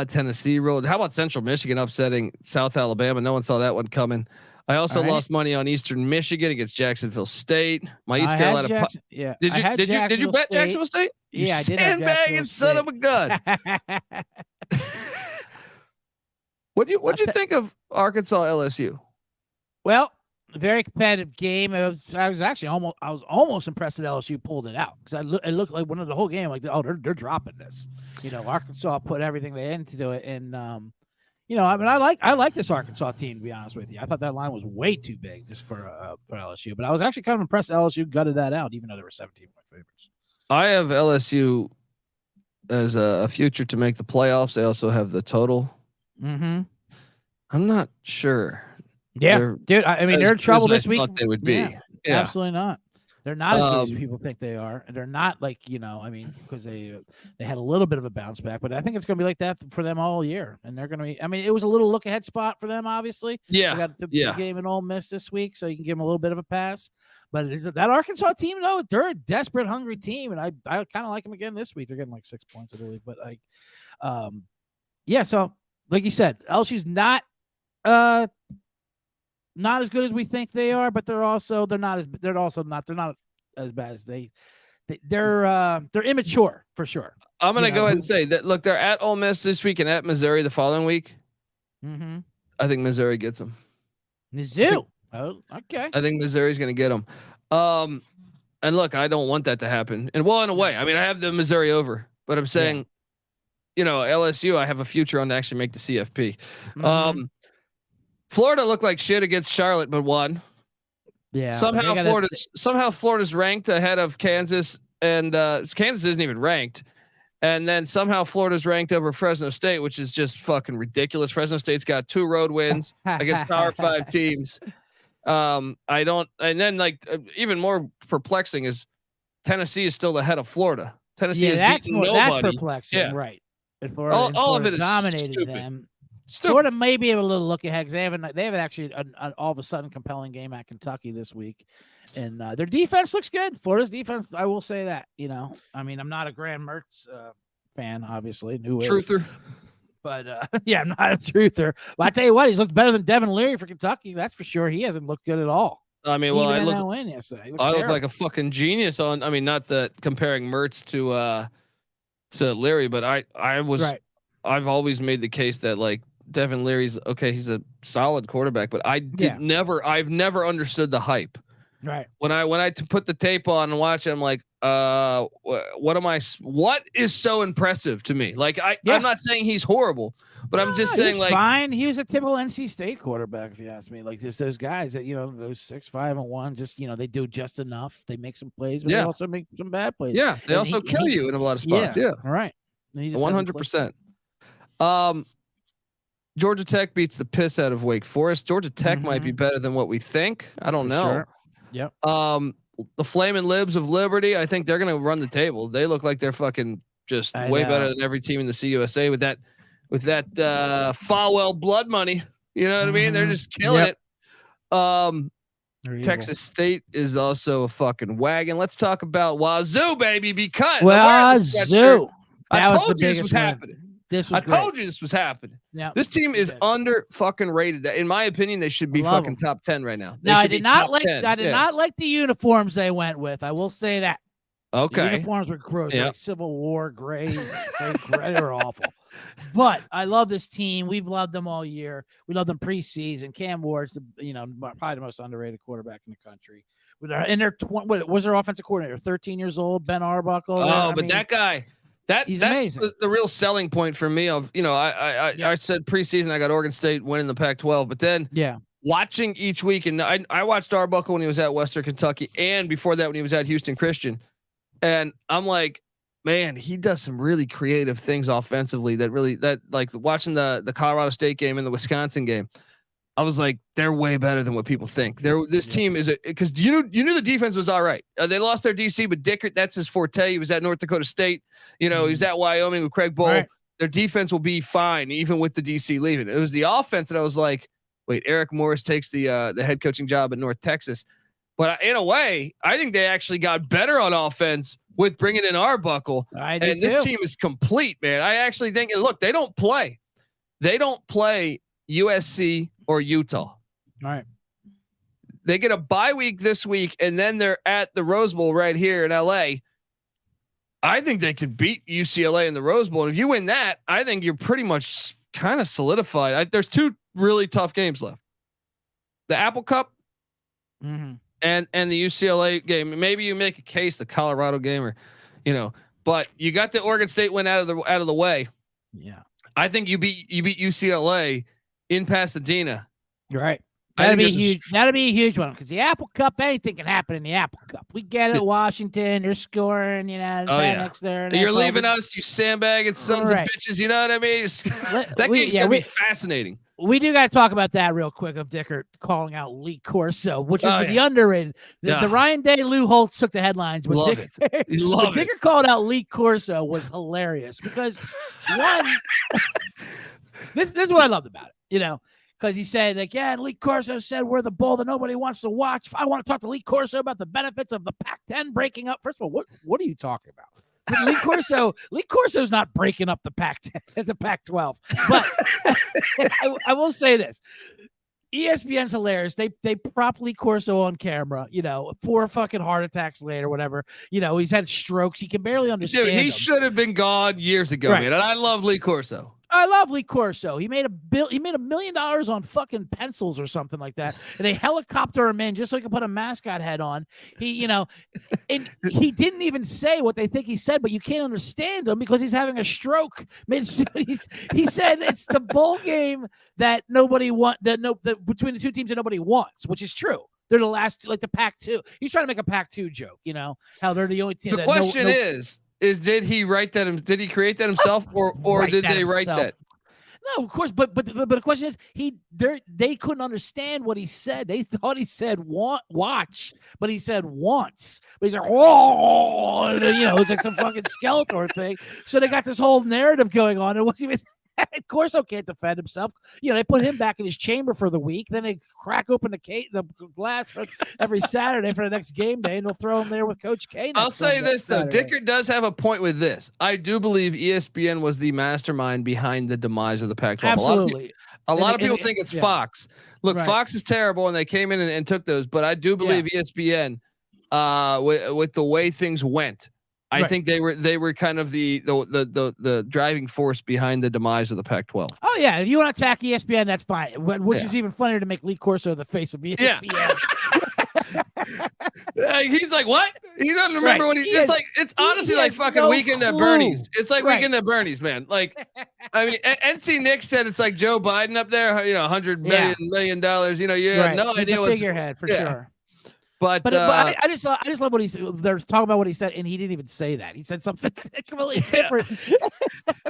Tennessee rolled. How about Central Michigan upsetting South Alabama? No one saw that one coming. I also lost money on Eastern Michigan against Jacksonville State. My East Carolina. Did you bet Jacksonville State? Yeah, I did. Sandbagging son of a gun. What'd you think of Arkansas LSU? Well, very competitive game. I was almost impressed that LSU pulled it out because it looked like one of the whole game like they're dropping this. Arkansas put everything they into it, and I like this Arkansas team, to be honest with you. I thought that line was way too big just for LSU, but I was actually kind of impressed LSU gutted that out, even though they were 17-point favorites. I have LSU as a future to make the playoffs. They also have the total. Mm-hmm. I'm not sure. Yeah, dude. I mean, they're in trouble this week. Thought they would be. Yeah. Absolutely not. They're not as good as people think they are, and they're not like because they had a little bit of a bounce back, but I think it's going to be like that for them all year, and they're going to be. I mean, it was a little look ahead spot for them, obviously. Yeah, they got the game in Ole Miss this week, so you can give them a little bit of a pass. But that Arkansas team, though, they're a desperate, hungry team, and I kind of like them again this week. They're getting like 6 points, I believe, but So like you said, LSU's not as good as we think they are, but they're not as bad as they're immature for sure. I'm gonna go ahead and say that. Look, they're at Ole Miss this week and at Missouri the following week. Mm-hmm. I think Missouri gets them. Mizzou. Oh, okay. I think Missouri's gonna get them. And look, I don't want that to happen. And well, in a way, I mean, I have the Missouri over, but I'm saying, LSU, I have a future on to actually make the CFP. Mm-hmm. Florida looked like shit against Charlotte, but won. Yeah. Somehow Florida's ranked ahead of Kansas, and Kansas isn't even ranked. And then somehow Florida's ranked over Fresno State, which is just fucking ridiculous. Fresno State's got 2 road wins against Power 5 teams. And then even more perplexing is Tennessee is still ahead of Florida. Tennessee is beating nobody. That's perplexing, yeah. Right? All of it is dominated stupid. Them. Stupid. Florida may be able to look ahead because they have actually an all of a sudden compelling game at Kentucky this week, and their defense looks good. Florida's defense, I will say that. I mean, I'm not a Graham Mertz fan, obviously. Truther. But I'm not a truther. But I tell you what, he's looked better than Devin Leary for Kentucky. That's for sure. He hasn't looked good at all. I mean, well, I look terrible. like a fucking genius on. I mean, not that comparing Mertz to Leary, but I was. Right. I've always made the case that like Devin Leary's okay. He's a solid quarterback, but I've never understood the hype. Right. When I put the tape on and watch it, I'm like, what is so impressive to me? Like I'm not saying he's horrible, but I'm just saying like fine. He was a typical NC State quarterback, if you ask me. Like just those guys that, those 6'5" just, they do just enough. They make some plays, but they also make some bad plays. Yeah. They also kill you in a lot of spots. Yeah. All right. 100%. Georgia Tech beats the piss out of Wake Forest. Georgia Tech might be better than what we think. I don't know. Sure. Yep. The Flaming Libs of Liberty, I think they're going to run the table. They look like they're fucking just way better than every team in the CUSA with that Falwell blood money. You know what I mean? They're just killing it. Texas State is also a fucking wagon. Let's talk about Wazoo, baby, because Wazoo. I told you this was happening. Told you this was happening. Yeah. This team is under fucking rated. In my opinion, they should be fucking top 10 right now. I did not like the uniforms they went with. I will say that. Okay. The uniforms were gross. Like Civil War grays. They were awful. But I love this team. We've loved them all year. We love them preseason. Cam Ward's probably the most underrated quarterback in the country. What was their offensive coordinator? 13 years old, Ben Arbuckle. That guy. That's the real selling point for me. I said preseason I got Oregon State winning the Pac-12, but then watching each week, and I watched Arbuckle when he was at Western Kentucky, and before that when he was at Houston Christian, and I'm like, man, he does some really creative things offensively. That like watching the Colorado State game and the Wisconsin game, I was like, they're way better than what people think. This team is because you knew the defense was all right. They lost their DC, but Dickert, that's his forte. He was at North Dakota State. He was at Wyoming with Craig Bowl. Right. Their defense will be fine, even with the DC leaving. It was the offense that I was like, wait, Eric Morris takes the head coaching job at North Texas. But in a way, I think they actually got better on offense with bringing in Arbuckle. And this team is complete, man. I actually think, and look, they don't play USC or Utah. All right. They get a bye week this week, and then they're at the Rose Bowl right here in LA. I think they could beat UCLA in the Rose Bowl. And if you win that, I think you're pretty much kind of solidified. There's 2 really tough games left. The Apple Cup and the UCLA game. Maybe you make a case the Colorado game, or but you got the Oregon State win out of the way. Yeah, I think you beat UCLA in Pasadena. You're right. That'd be huge. That'd be a huge one because the Apple Cup, anything can happen in the Apple Cup. We get it. Washington, they're scoring. Next there. You're leaving us, you sandbagging sons of bitches. You know what I mean? That game's gonna be fascinating. We do got to talk about that real quick of Dicker calling out Lee Corso, which is the underrated. The Ryan Day, Lou Holtz took the headlines. When Dicker called out Lee Corso was hilarious because one, this is what I loved about it, because he said, Lee Corso said we're the bowl that nobody wants to watch. I want to talk to Lee Corso about the benefits of the Pac-10 breaking up. First of all, what are you talking about? Lee Corso's not breaking up the Pac-10, the Pac-12. But I will say this. ESPN's hilarious. They prop Lee Corso on camera, 4 fucking heart attacks later, whatever. He's had strokes. He can barely understand. Dude, he should have been gone years ago, man. And I love Lee Corso. I love Lee Corso. He made $1 million on fucking pencils or something like that. And they helicopter him in just so he could put a mascot head on. He, and he didn't even say what they think he said, but you can't understand him because he's having a stroke. He said it's the bowl game that nobody between the 2 teams that nobody wants, which is true. They're the last, like the Pac-2. He's trying to make a Pac-2 joke, how they're the only team. The question is did he write that? Did he create that himself, or did they write that? No, of course, but the question is they couldn't understand what he said. They thought he said watch, but he said wants. But he's like, oh, and then, it's like some fucking Skeletor thing. So they got this whole narrative going on. It wasn't even. Of course, he can't defend himself. They put him back in his chamber for the week. Then they crack open the glass for every Saturday for the next game day, and they'll throw him there with Coach K. I'll say this though, Dicker does have a point with this. I do believe ESPN was the mastermind behind the demise of the Pac-12. Absolutely. A lot of people think it's Fox. Look, Fox is terrible, and they came in and took those. But I do believe ESPN, with the way things went. I think they were kind of the driving force behind the demise of the Pac-12. Oh yeah, if you want to attack ESPN, that's fine. Which is even funnier to make Lee Corso the face of ESPN. He's like, what? He doesn't remember when it's honestly like fucking Weekend at Bernie's. It's like Weekend at Bernie's, man. Like, I mean, NC Nick said it's like Joe Biden up there. $100 million. You have no idea what's figurehead for sure. But I just love what they're talking about what he said, and he didn't even say that. He said something completely different.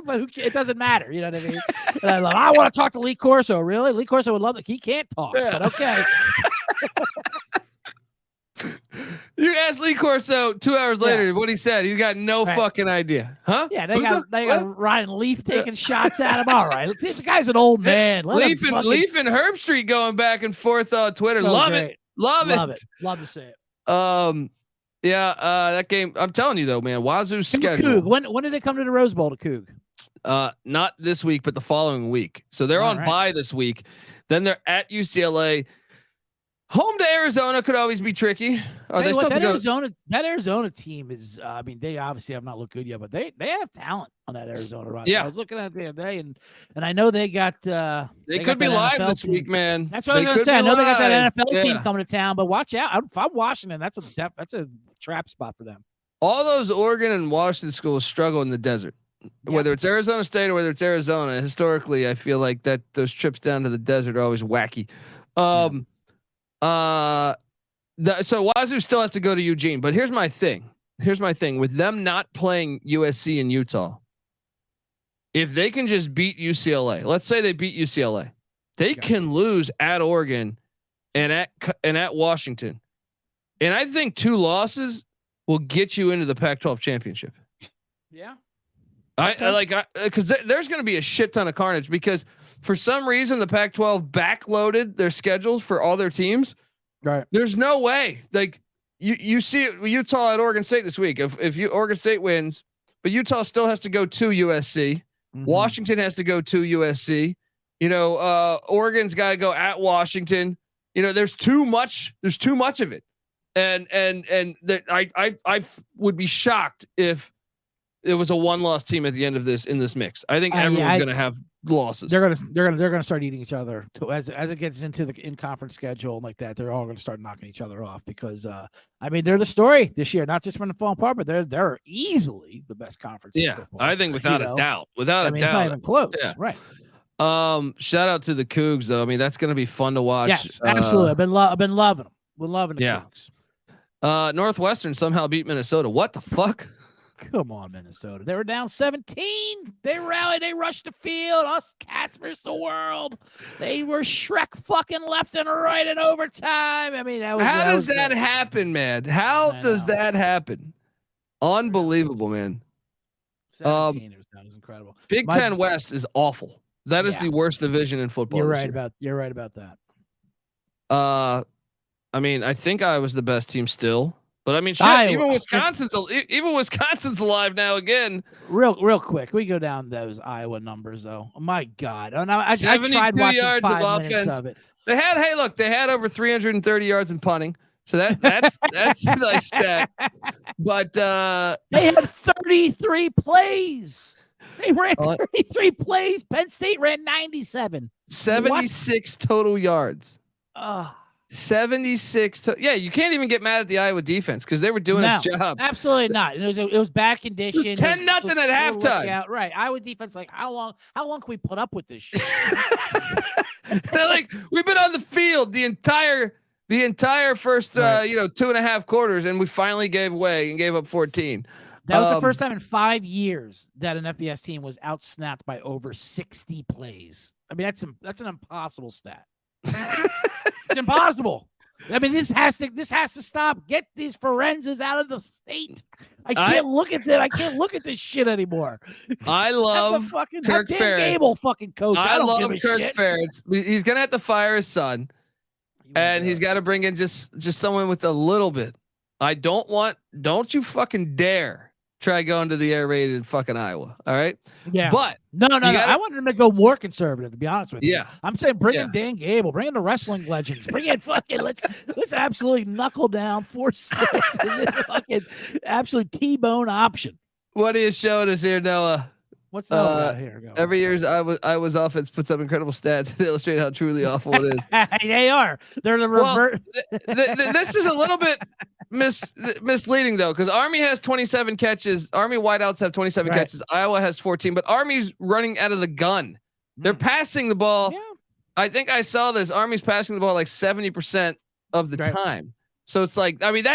But it doesn't matter, you know what I mean? And I want to talk to Lee Corso. Really, Lee Corso would love that. He can't talk, but okay. You asked Lee Corso 2 hours later what he said. He's got no fucking idea, huh? Yeah, they got Ryan Leaf taking shots at him. All right, the guy's an old man. Leaf and Herb Street going back and forth on Twitter. Love it. Love it. Love to see it. That game. I'm telling you though, man. Wazoo's schedule. When did it come to the Rose Bowl to Coug? Not this week, but the following week. So they're on bye this week. Then they're at UCLA. Home to Arizona could always be tricky. That Arizona team is. I mean, they obviously have not looked good yet, but they have talent on that Arizona roster. Yeah, I was looking at it the other day, and I know they got. They could be live this week, man. That's what I was going to say. I know they got that NFL team coming to town, but watch out. If I'm Washington, that's a trap spot for them. All those Oregon and Washington schools struggle in the desert. Yeah. Whether it's Arizona State or whether it's Arizona, historically, I feel like that those trips down to the desert are always wacky. So Wazoo still has to go to Eugene, but here's my thing. With them not playing USC and Utah, if they can just beat UCLA, let's say they beat UCLA, they can lose at Oregon and at Washington. And I think 2 losses will get you into the Pac-12 championship. Yeah. Because there's going to be a shit ton of carnage because for some reason the Pac-12 backloaded their schedules for all their teams. Right. There's no way. Like you see it, Utah at Oregon State this week. If Oregon State wins, but Utah still has to go to USC. Mm-hmm. Washington has to go to USC. Oregon's got to go at Washington. There's too much. There's too much of it. And that I would be shocked if it was a 1-loss team at the end of this in this mix. I think everyone's going to have losses. They're gonna start eating each other as it gets into the in-conference schedule like that. They're all going to start knocking each other off because I mean they're the story this year, not just from the falling apart, but they're easily the best conference. Yeah, I think without a doubt, without a doubt, it's not even close. Yeah. Right. Shout out to the Cougs though. I mean that's going to be fun to watch. Yes, absolutely. I've been loving them. We're loving the Cougs. Northwestern somehow beat Minnesota. What the fuck? Come on, Minnesota. They were down 17. They rallied. They rushed the field. Us cats versus the world. They were Shrek fucking left and right in overtime. I mean, how does that happen, man? How does that happen? Unbelievable, man. 17 was incredible. Big Ten West is awful. That is the worst division in football. You're right about that. I mean, I think I was the best team still. But I mean, shit, even Wisconsin's alive now again. Real quick, we go down those Iowa numbers though. Oh my God! And I tried watching yards 5 of offense. Of it. They had over 330 yards in punting, so that's a nice stat. But they had 33 plays. They ran 33 plays. Penn State ran 97. 76 total yards. 76. Yeah, you can't even get mad at the Iowa defense because they were doing its job. Absolutely not. And it was bad condition. It was 10-0 at halftime. Right. Iowa defense, like how long can we put up with this shit? They're like, we've been on the field the entire first 2.5 quarters, and we finally gave way and gave up 14. That was the first time in 5 years that an FBS team was outsnapped by over 60 plays. I mean, that's an impossible stat. It's impossible. I mean, this has to stop. Get these forensas out of the state. I can't look at that. I can't look at this shit anymore. I love Kirk Ferentz. Gable fucking coach. I love Kirk Ferentz. He's gonna have to fire his son, and he's got to bring in just someone with a little bit. Don't you fucking dare try going to the air-rated fucking Iowa. All right. Yeah. But no. I wanted him to go more conservative, to be honest with you. Yeah. I'm saying bring in Dan Gable, bring in the wrestling legends, bring in fucking let's absolutely knuckle down 4-6 and then fucking absolute T-bone option. What are you showing us here, Noah? What's Noah here? Go. Every year's Iowa's offense puts up incredible stats to illustrate how truly awful it is. They are. They're the revert. This is a little bit misleading though, because Army has 27 catches. Army wideouts have 27 catches. Iowa has 14, but Army's running out of the gun. They're passing the ball. Yeah. I think I saw this. Army's passing the ball like 70% of the time. So it's like, I mean,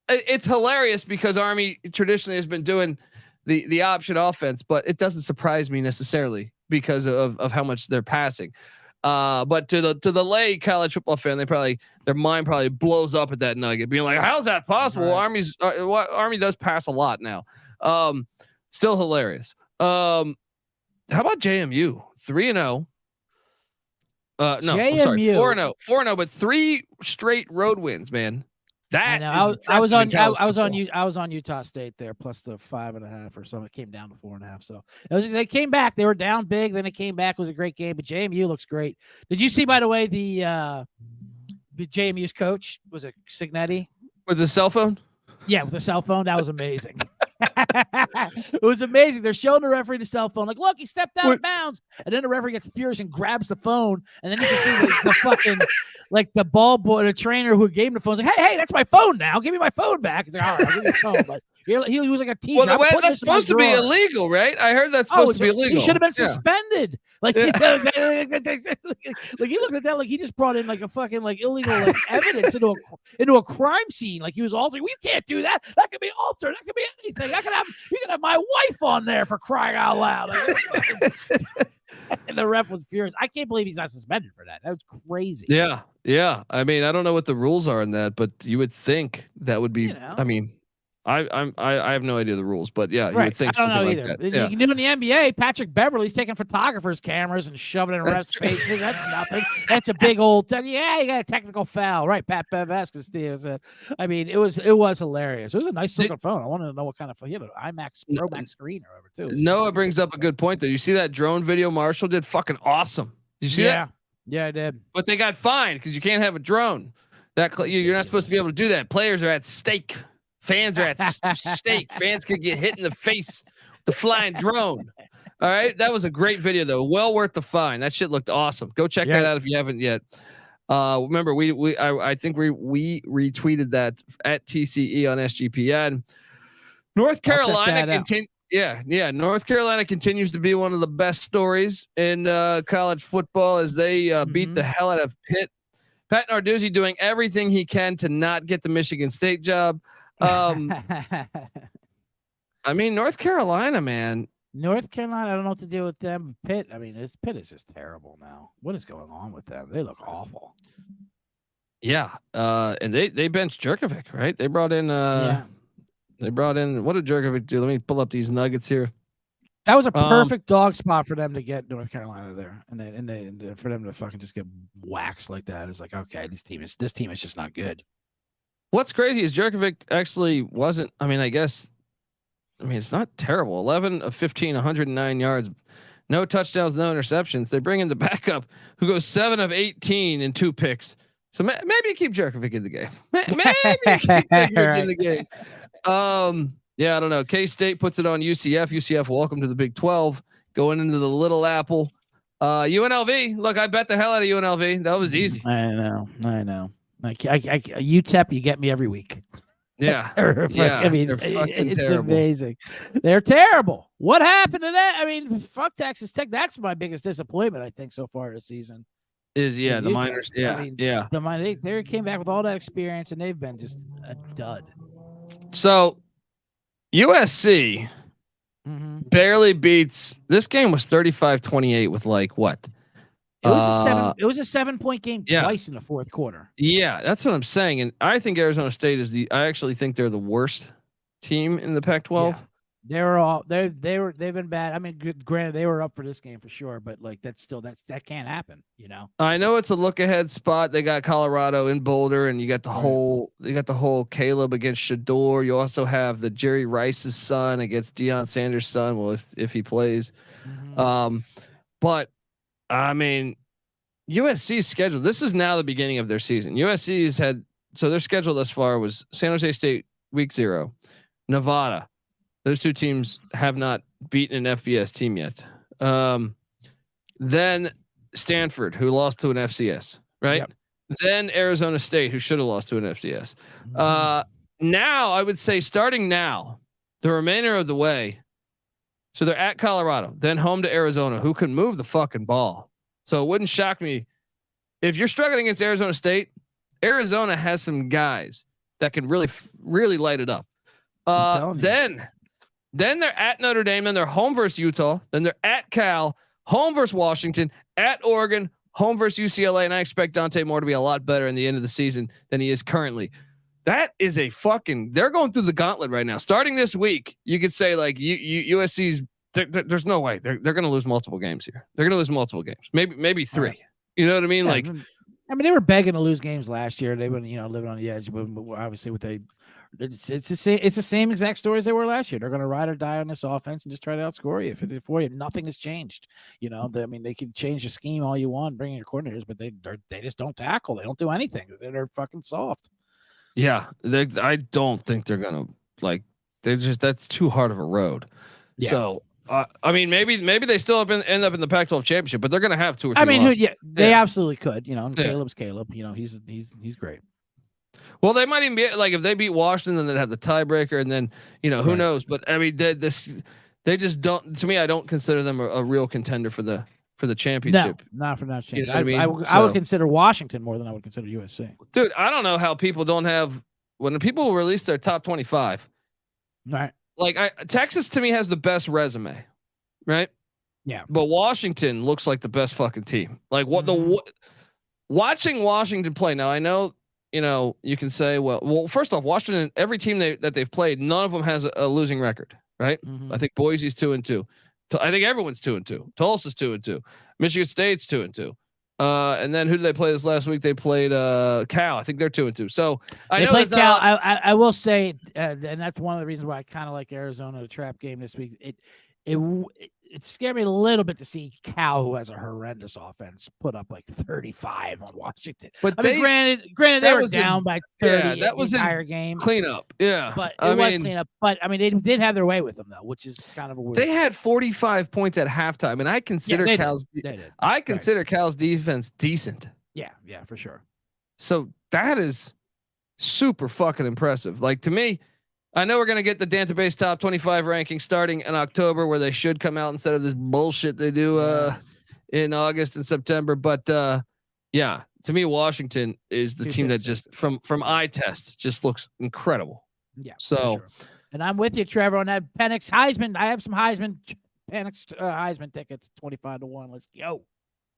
it's hilarious because Army traditionally has been doing the option offense, but it doesn't surprise me necessarily because of how much they're passing. But to the lay college football fan, their mind probably blows up at that nugget, being like, "How's that possible?" Right. Army does pass a lot now. Still hilarious. How about JMU 3-0? No, JMU. I'm sorry, 4-0. 4-0, but 3 straight road wins, man. I was on Utah State there, plus the 5.5 or so. It came down to 4.5. So they came back. They were down big. Then it came back. It was a great game. But JMU looks great. Did you see, by the way, the JMU's coach was it Signetti with the cell phone? Yeah, with the cell phone. That was amazing. It was amazing. They're showing the referee the cell phone, like, look, he stepped out of bounds, and then the referee gets furious and grabs the phone, and then you can see the fucking like the ball boy, the trainer who gave him the phone, like, hey, that's my phone now. Give me my phone back. He's like, all right, I'll give you the phone, but he was like a teacher. Well, that's supposed to be illegal, right? I heard that's supposed to be illegal. He should have been suspended. Like, like he looked at that like he just brought in like a fucking like illegal like evidence into a crime scene. Like he was altering. We can't do that. That could be altered. That could be anything. You can have my wife on there for crying out loud. Like, and the ref was furious. I can't believe he's not suspended for that. That was crazy. Yeah. I mean, I don't know what the rules are in that, but you would think that would be. I mean, I have no idea the rules, but yeah, you would think something like that. Yeah. You can do in the NBA. Patrick Beverly's taking photographers' cameras and shoving it in refs' faces. That's nothing. That's a big old. Yeah, you got a technical foul, right? Pat Bev asked Steve. I mean, it was hilarious. It was a nice looking phone. I wanted to know what kind of phone. An IMAX Pro Max screen or whatever too. Noah brings up a good point though. You see that drone video Marshall did? Fucking awesome. Did you see that? Yeah, I did. But they got fined because you can't have a drone. You're not supposed to be able to do that. Players are at stake. Fans are at stake. Fans could get hit in the face The flying drone. All right. That was a great video though. Well worth the fine. That shit looked awesome. Go check that out if you haven't yet. Remember I think we retweeted that at TCE on SGPN. North Carolina North Carolina continues to be one of the best stories in college football as they beat the hell out of Pitt. Pat Narduzzi doing everything he can to not get the Michigan State job. I mean, North Carolina, man. North Carolina, I don't know what to do with them. Pitt, I mean, Pitt is just terrible now. What is going on with them? They look awful. Yeah, and they benched Jerkovic, right? They brought in what did Jerkovic do? Let me pull up these nuggets here. That was a perfect dog spot for them to get North Carolina there, and for them to fucking just get waxed like that is like, okay, this team is just not good. What's crazy is Jerkovic actually wasn't. I mean, it's not terrible. 11 of 15, 109 yards, no touchdowns, no interceptions. They bring in the backup who goes 7 of 18 and 2 picks. So maybe you keep Jerkovic in the game. Maybe you keep Jerkovic in the game. Yeah, I don't know. K-State puts it on UCF. UCF, welcome to the Big 12. Going into the Little Apple. UNLV. Look, I bet the hell out of UNLV. That was easy. I know. UTEP, you get me every week. Yeah. I mean, it's terrible. Amazing. They're terrible. What happened to that? I mean, fuck Texas Tech. That's my biggest disappointment, I think, so far this season. The Miners. Yeah. I mean, the Miners, they came back with all that experience, and they've been just a dud. So USC barely beats. This game was 35-28 with like what? It was a 7-point game twice in the fourth quarter. Yeah, that's what I'm saying. And I think Arizona State I actually think they're the worst team in the Pac-12. Yeah. They've been bad. I mean, granted, they were up for this game for sure, but like that can't happen, you know. I know it's a look ahead spot. They got Colorado in Boulder, and you got the whole Caleb against Shador. You also have the Jerry Rice's son against Deion Sanders' son. Well, if he plays, but I mean, USC's schedule. This is now the beginning of their season. USC's their schedule thus far was San Jose State week 0, Nevada. Those two teams have not beaten an FBS team yet. Then Stanford, who lost to an FCS, right? Yep. Then Arizona State, who should have lost to an FCS. Now, I would say starting now, the remainder of the way, so they're at Colorado, then home to Arizona, who can move the fucking ball. So it wouldn't shock me if you're struggling against Arizona State. Arizona has some guys that can really light it up. Then they're at Notre Dame, then they're home versus Utah, then they're at Cal, home versus Washington, at Oregon, home versus UCLA, and I expect Dante Moore to be a lot better in the end of the season than he is currently. That is they're going through the gauntlet right now. Starting this week, you could say like USC's. There's no way they're going to lose multiple games here. They're going to lose multiple games, maybe 3. Right. You know what I mean? Yeah, I mean, they were begging to lose games last year. They were, living on the edge. But obviously, it's the same exact story as they were last year. They're going to ride or die on this offense and just try to outscore you. For you, nothing has changed. They can change the scheme all you want, bring in your coordinators, but they just don't tackle. They don't do anything. They're fucking soft. Yeah, I don't think they're going to that's too hard of a road. Yeah. So. I mean, maybe they still end up in the Pac-12 championship, but they're going to have 2 or 3. I mean, they absolutely could. Caleb's Caleb. He's great. Well, they might even be like if they beat Washington, then they'd have the tiebreaker, and then who knows? But I mean, they just don't. To me, I don't consider them a real contender for the championship. No, not for that championship. I would consider Washington more than I would consider USC. Dude, I don't know how people don't have when people release their top 25. Right. Like Texas to me has the best resume, right? Yeah. But Washington looks like the best fucking team. Like watching Washington play. Now I know, you can say, well, first off, Washington, every team that they've played, none of them has a losing record, right? I think Boise's 2-2. I think everyone's 2-2. Tulsa's 2-2. Michigan State's 2-2. And then who did they play this last week? They played Cal. I think they're 2-2. So they played Cal. I will say, and that's one of the reasons why I kind of like Arizona, the trap game this week. it scared me a little bit to see Cal, who has a horrendous offense, put up like 35 on Washington. But I mean, granted, they were down by 30 that was the entire game. Cleanup. Yeah. But it was cleanup. But I mean, they did have their way with them though, which is kind of a weird. They had 45 points at halftime, and I consider Cal's Cal's defense decent. Yeah, for sure. So that is super fucking impressive. Like, to me, I know we're going to get the database top 25 ranking starting in October, where they should come out instead of this bullshit they do in August and September. But yeah, to me, Washington is the team that just from eye test just looks incredible. Yeah. So, sure. And I'm with you, Trevor, on that Penix Heisman. I have some Penix Heisman tickets, 25-1.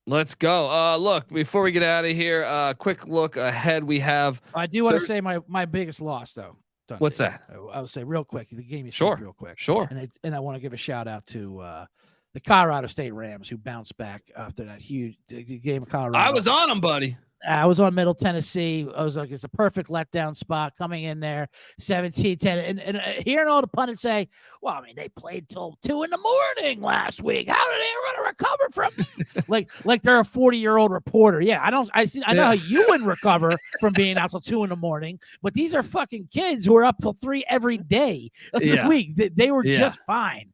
Let's go. Look, before we get out of here, quick look ahead. We have. I do want to say my biggest loss though. Dundee. What's that? I'll say real quick. The game is real quick. Sure. And I want to give a shout out to the Colorado State Rams, who bounced back after that huge game of Colorado. I was on them, buddy. I was on Middle Tennessee. I was like, it's a perfect letdown spot coming in there, 17-10. And hearing all the pundits say, well, I mean, they played till 2 a.m. last week. How did they ever recover from like they're a 40-year-old reporter? Yeah, I know how you wouldn't recover from being out till 2 a.m, but these are fucking kids who are up till 3 every day of the week. They were just fine.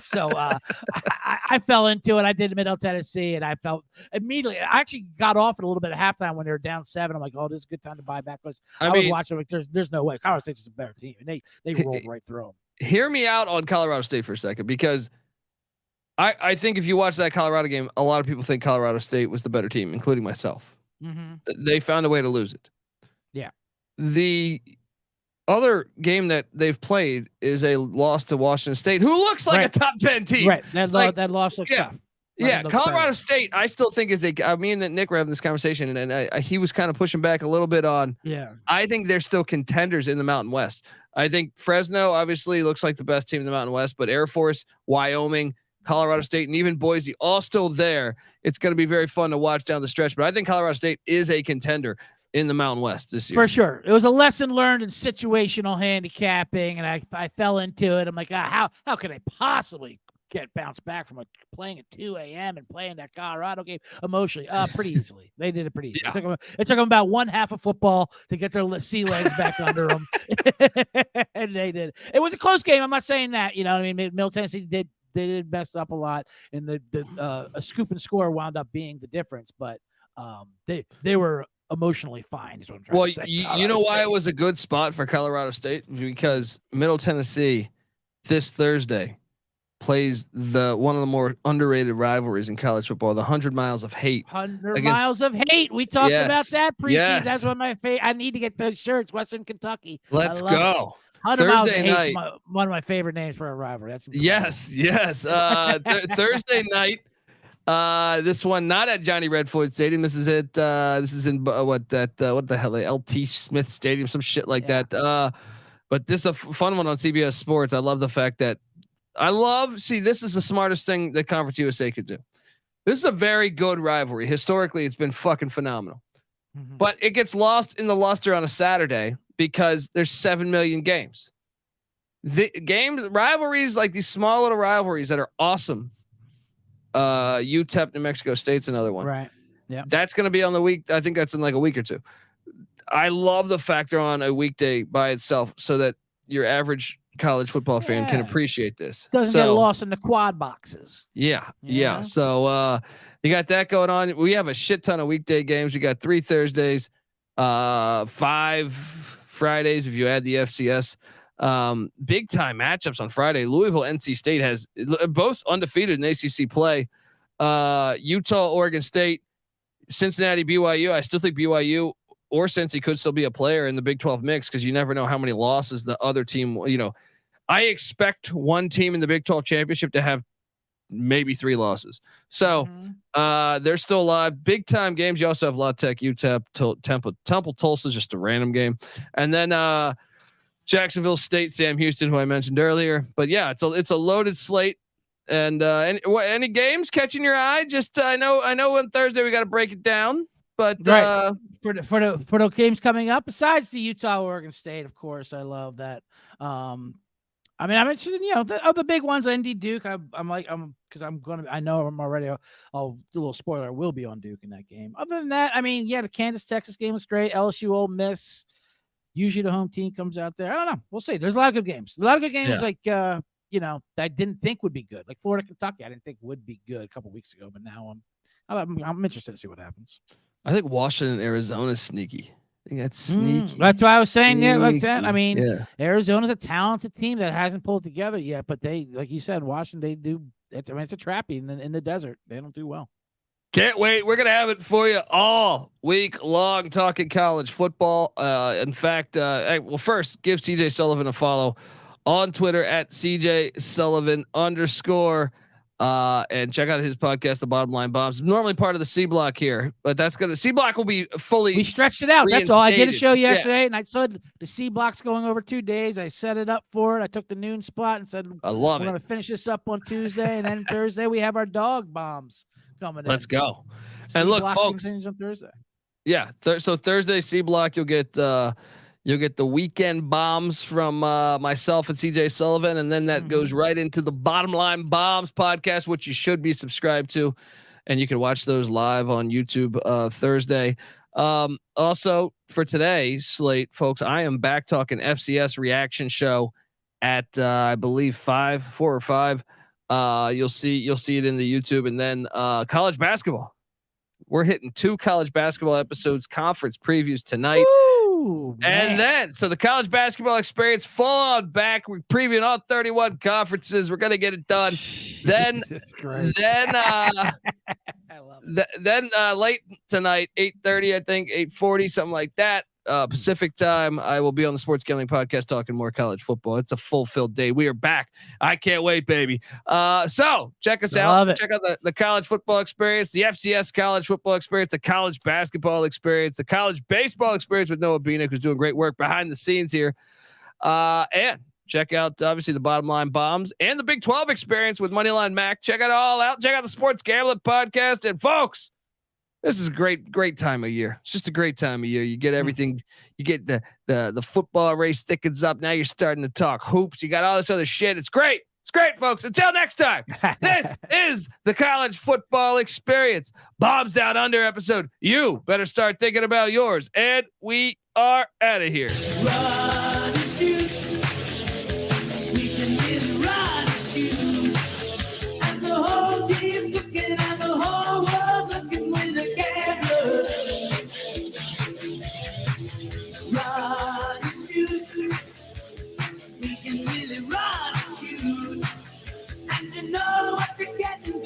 So I fell into it. I did Middle Tennessee, and I felt immediately. I actually got off it a little bit at halftime when they were down 7. I'm like, oh, this is a good time to buy back. Because I was watching, like, there's no way. Colorado State's a better team, and they rolled right through them. Hear me out on Colorado State for a second, because I think if you watch that Colorado game, a lot of people think Colorado State was the better team, including myself. Mm-hmm. They found a way to lose it. Yeah. The other game that they've played is a loss to Washington State, who looks like a top 10 team. Right. That loss looks tough. Yeah. Colorado State, I still think me and Nick were having this conversation, and he was kind of pushing back a little bit on. Yeah. I think they're still contenders in the Mountain West. I think Fresno obviously looks like the best team in the Mountain West, but Air Force, Wyoming, Colorado State, and even Boise, all still there. It's going to be very fun to watch down the stretch, but I think Colorado State is a contender in the Mountain West this year. For sure. It was a lesson learned in situational handicapping, and I fell into it. I'm like, how can I possibly get bounced back from playing at 2 a.m. and playing that Colorado game emotionally? Pretty easily. They did it pretty easily. Yeah. It took them about one half of football to get their sea legs back under them. And they did. It was a close game. I'm not saying that. I mean, Middle Tennessee did mess up a lot, and a scoop and score wound up being the difference, but they were emotionally fine is what I'm trying to say. You know why it was a good spot for Colorado State? Because Middle Tennessee this Thursday plays one of the more underrated rivalries in college football, the 100 Miles of Hate. 100 Miles of Hate. We talked about that preseason. Yes. That's one of my favorite. I need to get those shirts. Western Kentucky. Let's go. 100 Thursday night. One of my favorite names for a rivalry. That's yes. Thursday night. This one not at Johnny Red Floyd Stadium. This is at this is in what the hell, LT Smith Stadium, some shit like that. But this is a fun one on CBS Sports. I love the fact that this is the smartest thing that Conference USA could do. This is a very good rivalry. Historically, it's been fucking phenomenal. Mm-hmm. But it gets lost in the luster on a Saturday because there's 7 million games. The rivalries like these small little rivalries that are awesome. UTEP, New Mexico State's another one. Right. Yeah. That's going to be on the week. I think that's in like a week or two. I love the fact they're on a weekday by itself so that your average college football fan can appreciate this. Doesn't get lost in the quad boxes. Yeah. So you got that going on. We have a shit ton of weekday games. We got 3 Thursdays, 5 Fridays if you add the FCS. Big time matchups on Friday. Louisville, NC State has both undefeated in ACC play. Utah, Oregon State, Cincinnati, BYU. I still think BYU or Cincy could still be a player in the Big 12 mix because you never know how many losses the other team. I expect one team in the Big 12 championship to have maybe 3 losses. So they're still alive. Big time games. You also have La Tech, UTEP, Temple, Tulsa, just a random game, and then Jacksonville State, Sam Houston, who I mentioned earlier. But yeah, it's a loaded slate. And any games catching your eye? Just I know on Thursday we got to break it down. But for the games coming up, besides the Utah Oregon State, of course, I love that. I mean, I'm interested in, the big ones, ND Duke. I know I'm already, I'll do a little spoiler. I will be on Duke in that game. Other than that, I mean, the Kansas-Texas game looks great. LSU, Ole Miss. Usually the home team comes out there. I don't know. We'll see. There's a lot of good games. A lot of good games that I didn't think would be good. Like Florida, Kentucky, I didn't think would be good a couple weeks ago, but now I'm interested to see what happens. I think Washington, Arizona is sneaky. I think that's sneaky. That's what I was saying. Yeah, like that. I mean, Arizona's a talented team that hasn't pulled together yet, but they, like you said, Washington, they do. It's a trappy in the desert. They don't do well. Can't wait. We're going to have it for you all week long, talking college football. In fact, first, give CJ Sullivan a follow on Twitter at CJ Sullivan _ and check out his podcast, The Bottom Line Bombs. Normally part of the C Block here, but C Block will be fully. We stretched it out. That's all. I did a show yesterday, and I saw the C Block's going over 2 days. I set it up for it. I took the noon spot and said, "I love it. We're going to finish this up on Tuesday, and then Thursday we have our dog bombs coming in. Let's go." And look, folks. On Thursday. Yeah. So Thursday, C Block, you'll get the weekend bombs from myself and CJ Sullivan, and then that goes right into the Bottom Line Bombs podcast, which you should be subscribed to, and you can watch those live on YouTube Thursday. Also for today, Slate folks, I am back talking FCS reaction show at I believe 4 or 5. You'll see it in the YouTube, and then college basketball. We're hitting 2 college basketball episodes, conference previews tonight. Woo, and then, so the college basketball experience full on back. We're previewing all 31 conferences. We're going to get it done. Then late tonight, 8:30, I think 8:40, something like that. Pacific time, I will be on the Sports Gambling Podcast talking more college football. It's a fulfilled day. We are back. I can't wait, baby. So check us out. Check out the college football experience, the FCS college football experience, the college basketball experience, the college baseball experience with Noah Bieniek, who's doing great work behind the scenes here. And check out obviously the Bottom Line Bombs and the Big 12 experience with Moneyline Mac. Check it all out. Check out the Sports Gambling Podcast. And folks, this is a great time of year. It's just a great time of year. You get everything. You get the football race thickens up. Now you're starting to talk hoops. You got all this other shit. It's great. It's great, folks. Until next time, this is the college football experience. Bombs Down Under episode. You better start thinking about yours. And we are out of here. Run and shoot. We can really run and shoot. And the whole team's looking and the whole world's looking with the cameras. Run and shoot. We can really run and shoot. And you know what you're getting.